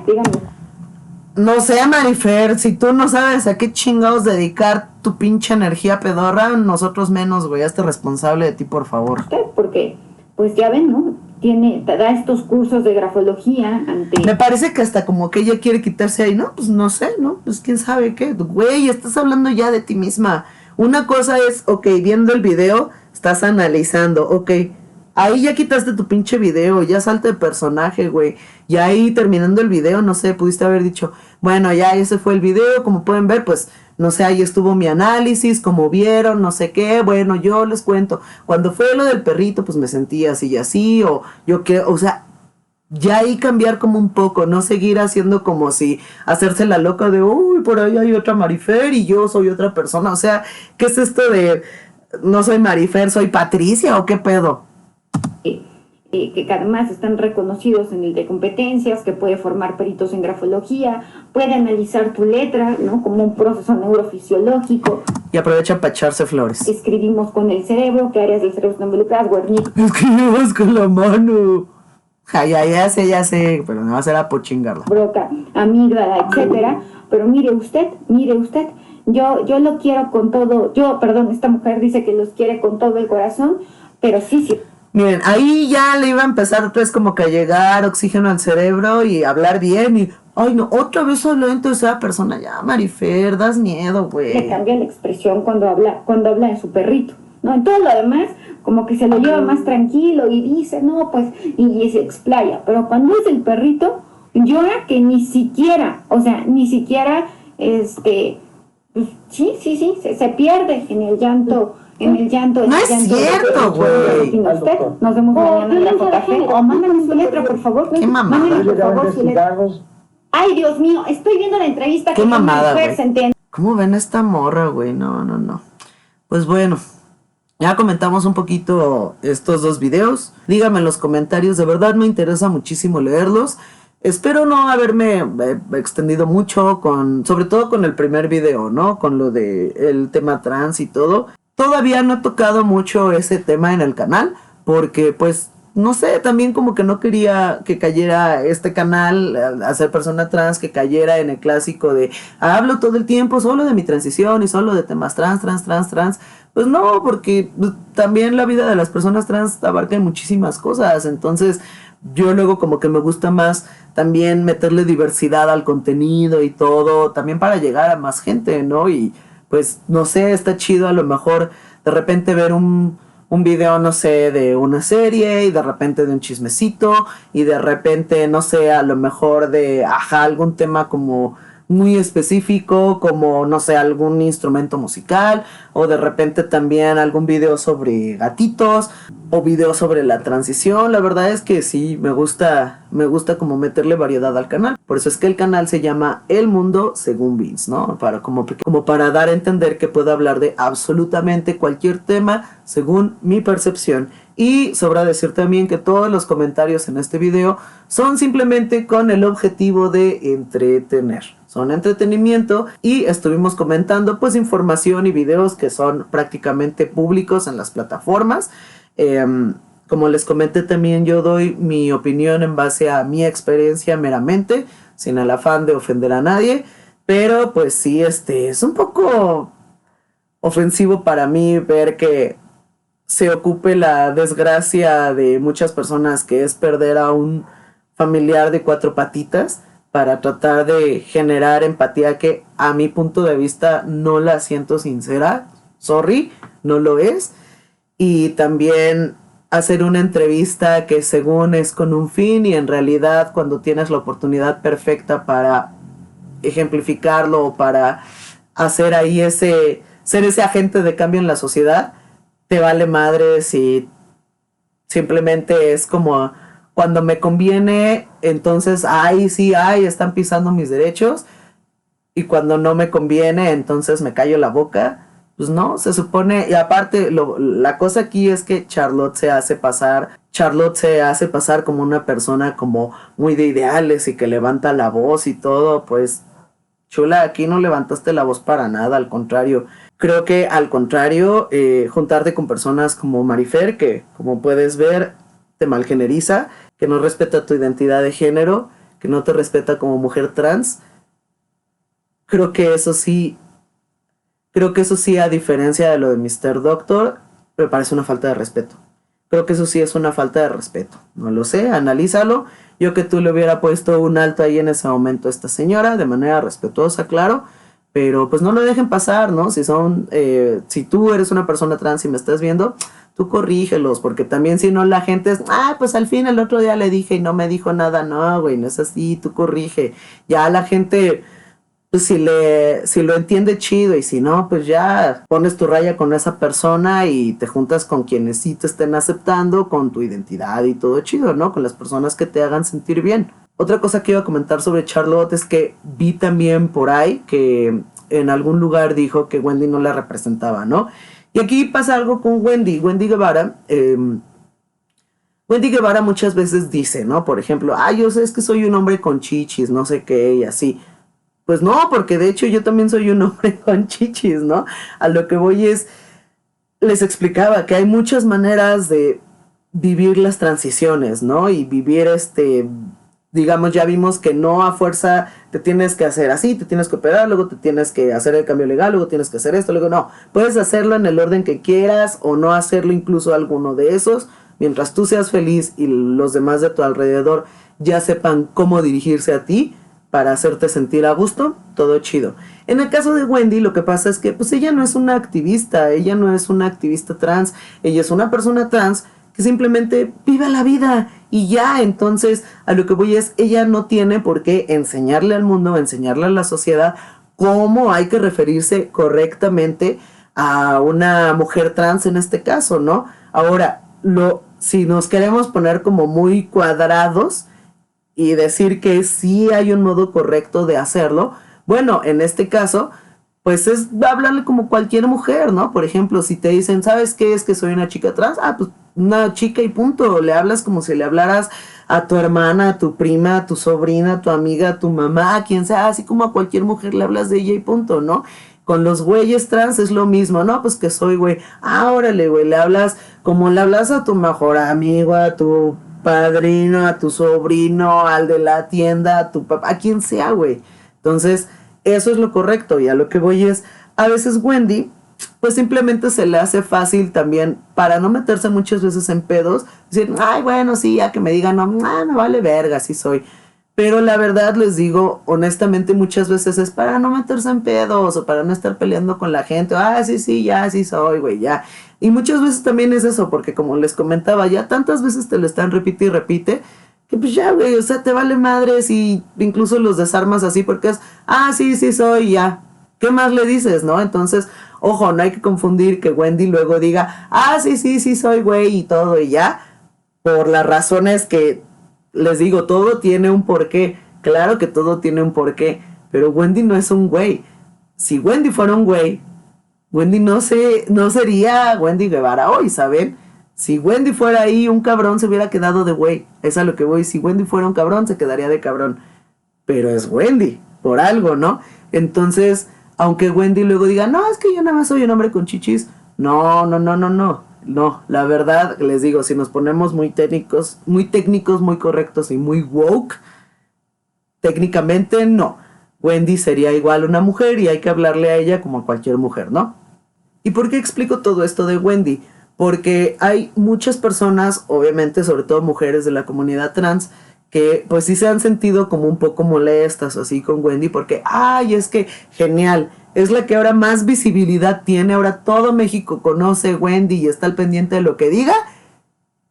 No sé, Marifer, si tú no sabes a qué chingados dedicar tu pinche energía pedorra, nosotros menos, güey, hazte responsable de ti, por favor. Usted, porque, pues ya ven, ¿no? Da estos cursos de grafología ante... Me parece que hasta como que ella quiere quitarse ahí, ¿no? Pues no sé, ¿no? Pues quién sabe qué. Güey, estás hablando ya de ti misma. Una cosa es, ok, viendo el video, estás analizando, ok. Ahí ya quitaste tu pinche video, ya salte de personaje, güey. Y ahí terminando el video, no sé, pudiste haber dicho, bueno, ya ese fue el video, como pueden ver, pues, no sé, ahí estuvo mi análisis, como vieron, no sé qué, bueno, yo les cuento. Cuando fue lo del perrito, pues me sentí así y así, o yo que, o sea, ya ahí cambiar como un poco, no seguir haciendo como si hacerse la loca de, uy, por ahí hay otra Marifer y yo soy otra persona. O sea, ¿qué es esto de no soy Marifer, soy Patricia o qué pedo? Que además están reconocidos en el de competencias, que puede formar peritos en grafología, puede analizar tu letra, ¿no? Como un proceso neurofisiológico. Y aprovecha para echarse flores. Escribimos con el cerebro, ¿qué áreas del cerebro están involucradas? Escribimos con la mano. Ya sé, pero no va a ser a pochingarla. Broca, amígdala, etcétera. Pero mire usted, yo lo quiero con todo, esta mujer dice que los quiere con todo el corazón, pero sí. Miren, ahí ya le iba a empezar otra vez como que a llegar oxígeno al cerebro y hablar bien y... Ay, no, otra vez habló en tercera persona. Ya, Marifer, das miedo, güey. Le cambia la expresión cuando habla de su perrito, ¿no? En todo lo demás, como que se lo lleva más tranquilo y dice, no, pues... Y se explaya. Pero cuando es el perrito, llora que ni siquiera Pues, sí, se pierde en el llanto. En el llanto. No es cierto, güey. Usted, nos vemos mañana en la JP. O mándame su letra, por favor. Qué mamada. Mándame, por favor, su letra. Ay, Dios mío, estoy viendo la entrevista. Qué que mamada, mujer güey. se entiende. ¿Cómo ven a esta morra, güey? No. Pues bueno, ya comentamos un poquito estos dos videos. Díganme en los comentarios, de verdad me interesa muchísimo leerlos. Espero no haberme extendido mucho sobre todo con el primer video, ¿no? Con lo de el tema trans y todo. Todavía no he tocado mucho ese tema en el canal porque pues no sé, también como que no quería que cayera este canal a ser persona trans, que cayera en el clásico de hablo todo el tiempo solo de mi transición y solo de temas trans. Pues no, porque también la vida de las personas trans abarca muchísimas cosas, entonces yo luego como que me gusta más también meterle diversidad al contenido y todo, también para llegar a más gente, ¿no? Y pues no sé, está chido a lo mejor de repente ver un video, no sé, de una serie y de repente de un chismecito y de repente, no sé, a lo mejor de, algún tema como muy específico, como, no sé, algún instrumento musical o de repente también algún video sobre gatitos o video sobre la transición. La verdad es que sí, me gusta como meterle variedad al canal. Por eso es que el canal se llama El Mundo Según Vince, ¿no? Como para dar a entender que puedo hablar de absolutamente cualquier tema según mi percepción. Y sobra decir también que todos los comentarios en este video son simplemente con el objetivo de entretener. Son entretenimiento y estuvimos comentando pues información y videos que son prácticamente públicos en las plataformas. Como les comenté también, yo doy mi opinión en base a mi experiencia meramente, sin el afán de ofender a nadie, pero pues sí, es un poco ofensivo para mí ver que se ocupe la desgracia de muchas personas, que es perder a un familiar de 4 patitas, para tratar de generar empatía que a mi punto de vista no la siento sincera. Sorry, no lo es. Y también hacer una entrevista que según es con un fin y en realidad cuando tienes la oportunidad perfecta para ejemplificarlo o para hacer ahí ser ese agente de cambio en la sociedad, te vale madre si simplemente es como cuando me conviene, entonces están pisando mis derechos, y cuando no me conviene, entonces me callo la boca. Pues no, se supone, y aparte la cosa aquí es que Charlotte se hace pasar como una persona como muy de ideales y que levanta la voz y todo. Pues chula, aquí no levantaste la voz para nada, al contrario. Creo que al contrario, juntarte con personas como Marifer, que como puedes ver te malgeneriza, que no respeta tu identidad de género, que no te respeta como mujer trans, creo que eso sí, a diferencia de lo de Mr. Doctor, me parece una falta de respeto. Creo que eso sí es una falta de respeto. No lo sé, analízalo. Yo que tú le hubiera puesto un alto ahí en ese momento a esta señora, de manera respetuosa, claro. Pero pues no lo dejen pasar, ¿no? Si tú eres una persona trans y me estás viendo, tú corrígelos, porque también si no la gente es, pues al fin el otro día le dije y no me dijo nada. No, güey, no es así, tú corrige. Ya la gente, pues si lo entiende, chido, y si no, pues ya pones tu raya con esa persona y te juntas con quienes sí te estén aceptando, con tu identidad y todo chido, ¿no? Con las personas que te hagan sentir bien. Otra cosa que iba a comentar sobre Charlotte es que vi también por ahí que en algún lugar dijo que Wendy no la representaba, ¿no? Y aquí pasa algo con Wendy Guevara. Wendy Guevara muchas veces dice, ¿no? Por ejemplo, yo sé, es que soy un hombre con chichis, no sé qué, y así. Pues no, porque de hecho yo también soy un hombre con chichis, ¿no? A lo que voy les explicaba que hay muchas maneras de vivir las transiciones, ¿no? Y vivir digamos, ya vimos que no a fuerza te tienes que hacer así, te tienes que operar, luego te tienes que hacer el cambio legal, luego tienes que hacer esto, luego no. Puedes hacerlo en el orden que quieras o no hacerlo incluso alguno de esos, mientras tú seas feliz y los demás de tu alrededor ya sepan cómo dirigirse a ti para hacerte sentir a gusto, todo chido. En el caso de Wendy, lo que pasa es que pues ella no es una activista trans, ella es una persona trans que simplemente vive la vida y ya. Entonces a lo que voy es, ella no tiene por qué enseñarle al mundo, enseñarle a la sociedad cómo hay que referirse correctamente a una mujer trans en este caso, ¿no? Ahora, si nos queremos poner como muy cuadrados y decir que sí hay un modo correcto de hacerlo, bueno, en este caso, pues es hablarle como cualquier mujer, ¿no? Por ejemplo, si te dicen, ¿sabes qué es que soy una chica trans? Ah, pues una chica y punto. Le hablas como si le hablaras a tu hermana, a tu prima, a tu sobrina, a tu amiga, a tu mamá, a quien sea, así como a cualquier mujer le hablas de ella y punto, ¿no? Con los güeyes trans es lo mismo, ¿no? Pues que soy güey. Ah, órale, güey, le hablas como le hablas a tu mejor amigo, a tu padrino, a tu sobrino, al de la tienda, a tu papá, a quien sea, güey. Entonces, eso es lo correcto, y a lo que voy es, a veces Wendy, pues simplemente se le hace fácil también, para no meterse muchas veces en pedos, decir, ay, bueno, sí, ya que me digan, no, me vale verga, así soy. Pero la verdad les digo, honestamente, muchas veces es para no meterse en pedos, o para no estar peleando con la gente, ah, sí, sí, ya, sí soy, güey, ya. Y muchas veces también es eso, porque como les comentaba, ya tantas veces te lo están repite y repite, que pues ya, güey, o sea, te vale madres y incluso los desarmas así porque es, ah, sí, sí soy, ya. ¿Qué más le dices, no? Entonces, ojo, no hay que confundir que Wendy luego diga, ah, sí, sí, sí soy, güey, y todo, y ya, por las razones que les digo, todo tiene un porqué. Claro que todo tiene un porqué, pero Wendy no es un güey. Si Wendy fuera un güey, Wendy no sería Wendy Guevara hoy, ¿saben? Si Wendy fuera ahí, un cabrón se hubiera quedado de güey. Es a lo que voy. Si Wendy fuera un cabrón, se quedaría de cabrón. Pero es Wendy, por algo, ¿no? Entonces, aunque Wendy luego diga, no, es que yo nada más soy un hombre con chichis. No, no, no, no, no. No, la verdad, les digo, si nos ponemos muy técnicos, muy correctos y muy woke, técnicamente no. Wendy sería igual una mujer y hay que hablarle a ella como a cualquier mujer, ¿no? ¿Y por qué explico todo esto de Wendy? Porque hay muchas personas, obviamente, sobre todo mujeres de la comunidad trans, que pues sí se han sentido como un poco molestas o así con Wendy porque, ay, es que genial, es la que ahora más visibilidad tiene, ahora todo México conoce a Wendy y está al pendiente de lo que diga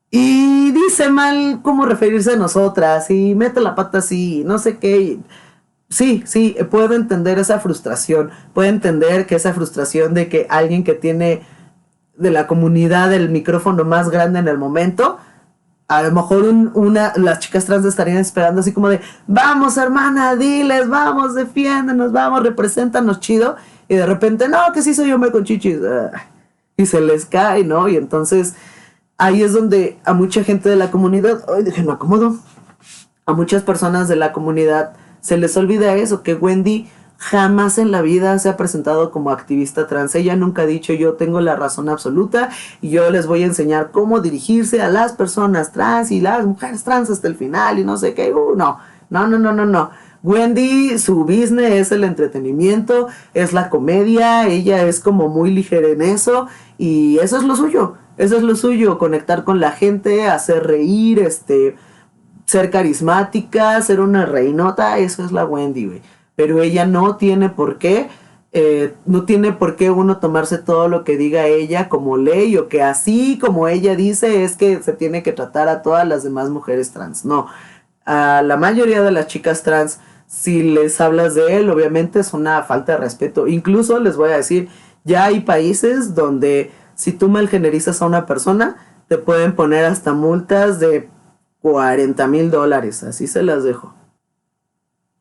y dice mal cómo referirse a nosotras y mete la pata así, no sé qué. Sí, sí, puedo entender esa frustración, puedo entender que esa frustración de que alguien que tiene de la comunidad el micrófono más grande en el momento, a lo mejor las chicas trans estarían esperando así como de, vamos hermana, diles, vamos, defiéndanos, vamos, represéntanos chido, y de repente, no, que sí soy hombre con chichis, y se les cae, ¿no? Y entonces ahí es donde a mucha gente de la comunidad, ay, déjenme acomodo, a muchas personas de la comunidad se les olvida eso, que Wendy jamás en la vida se ha presentado como activista trans. Ella nunca ha dicho yo tengo la razón absoluta y yo les voy a enseñar cómo dirigirse a las personas trans y las mujeres trans hasta el final y no sé qué. No, no, no, no, no, no. Wendy, su business es el entretenimiento, es la comedia, ella es como muy ligera en eso y eso es lo suyo. Eso es lo suyo, conectar con la gente, hacer reír, ser carismática, ser una reinota, eso es la Wendy, güey. Pero ella no tiene por qué, no tiene por qué uno tomarse todo lo que diga ella como ley o que así como ella dice es que se tiene que tratar a todas las demás mujeres trans. No, a la mayoría de las chicas trans, si les hablas de él, obviamente es una falta de respeto. Incluso les voy a decir, ya hay países donde si tú malgenerizas a una persona, te pueden poner hasta multas de $40,000, así se las dejo.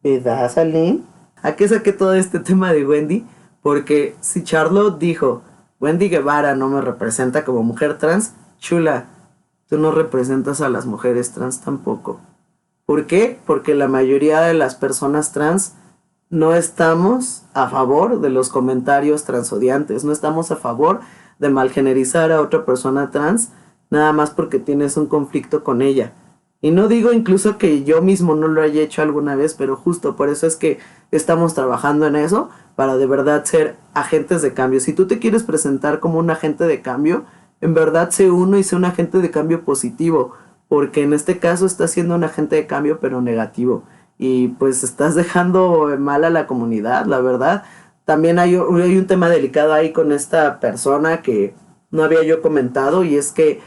¿Verdad, Salim? ¿A qué saqué todo este tema de Wendy? Porque si Charlotte dijo, Wendy Guevara no me representa como mujer trans, chula, tú no representas a las mujeres trans tampoco. ¿Por qué? Porque la mayoría de las personas trans no estamos a favor de los comentarios transodiantes, no estamos a favor de malgenerizar a otra persona trans, nada más porque tienes un conflicto con ella. Y no digo incluso que yo mismo no lo haya hecho alguna vez, pero justo por eso es que estamos trabajando en eso, para de verdad ser agentes de cambio. Si tú te quieres presentar como un agente de cambio, en verdad sé uno y sé un agente de cambio positivo, porque en este caso estás siendo un agente de cambio pero negativo. Y pues estás dejando mal a la comunidad, la verdad. También hay un tema delicado ahí con esta persona que no había yo comentado, y es que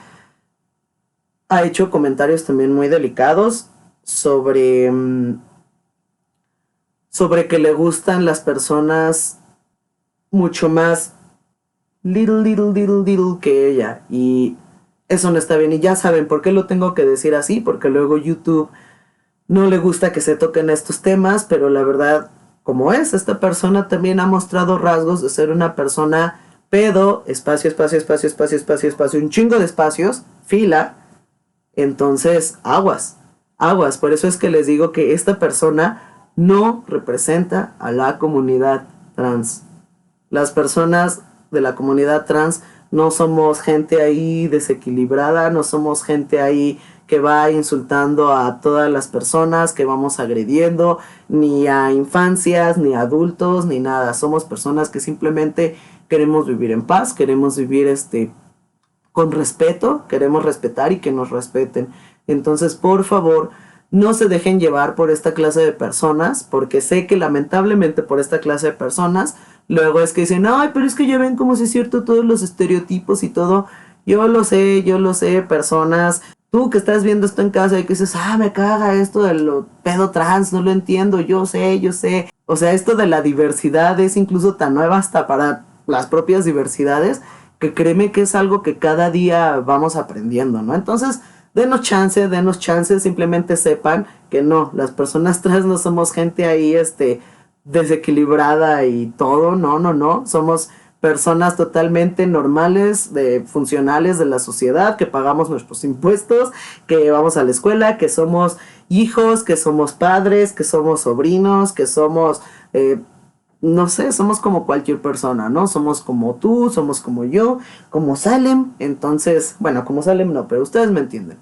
ha hecho comentarios también muy delicados sobre sobre que le gustan las personas mucho más little que ella. Y eso no está bien. Y ya saben por qué lo tengo que decir así, porque luego YouTube no le gusta que se toquen estos temas, pero la verdad, como es, esta persona también ha mostrado rasgos de ser una persona pedo, espacio, un chingo de espacios, fila. Entonces, aguas, aguas. Por eso es que les digo que esta persona no representa a la comunidad trans. Las personas de la comunidad trans no somos gente ahí desequilibrada, no somos gente ahí que va insultando a todas las personas, que vamos agrediendo, ni a infancias, ni a adultos, ni nada. Somos personas que simplemente queremos vivir en paz, queremos vivir con respeto, queremos respetar y que nos respeten. Entonces, por favor, no se dejen llevar por esta clase de personas, porque sé que lamentablemente por esta clase de personas, luego es que dicen, ay, pero es que ya ven cómo si es cierto todos los estereotipos y todo. Yo lo sé, personas. Tú que estás viendo esto en casa y que dices, me caga esto de lo pedo trans, no lo entiendo, yo sé. O sea, esto de la diversidad es incluso tan nueva hasta para las propias diversidades, que créeme que es algo que cada día vamos aprendiendo, ¿no? Entonces, denos chance, simplemente sepan que no, las personas trans no somos gente ahí, desequilibrada y todo, no, somos personas totalmente normales, funcionales de la sociedad, que pagamos nuestros impuestos, que vamos a la escuela, que somos hijos, que somos padres, que somos sobrinos, que somos, no sé, somos como cualquier persona, ¿no? Somos como tú, somos como yo, como Salem. Entonces, bueno, como Salem no, pero ustedes me entienden.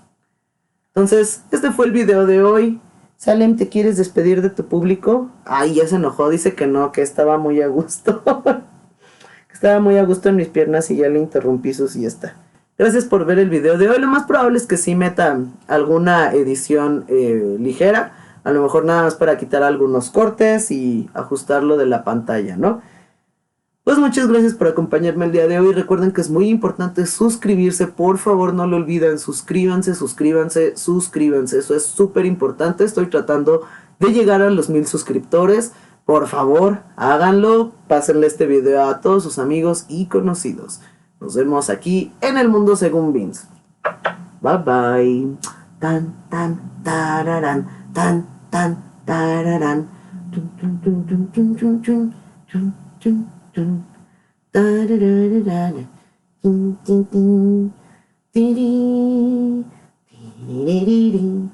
Entonces, este fue el video de hoy. Salem, ¿te quieres despedir de tu público? Ay, ya se enojó, dice que no, que estaba muy a gusto. Que estaba muy a gusto en mis piernas y ya le interrumpí su siesta. Gracias por ver el video de hoy. Lo más probable es que sí meta alguna edición ligera. A lo mejor nada más para quitar algunos cortes y ajustarlo de la pantalla, ¿no? Pues muchas gracias por acompañarme el día de hoy. Recuerden que es muy importante suscribirse. Por favor, no lo olviden. Suscríbanse. Eso es súper importante. Estoy tratando de llegar a los 1000 suscriptores. Por favor, háganlo. Pásenle este video a todos sus amigos y conocidos. Nos vemos aquí en el mundo según Vince. Bye bye. Tan, tan, tararán. Tan, tan, tararán. Chun, chun, chun, chun, chun, chun, chun, chun, chun, chun. Tarararara. Tin, tin, tin. Tiri. Tiririri.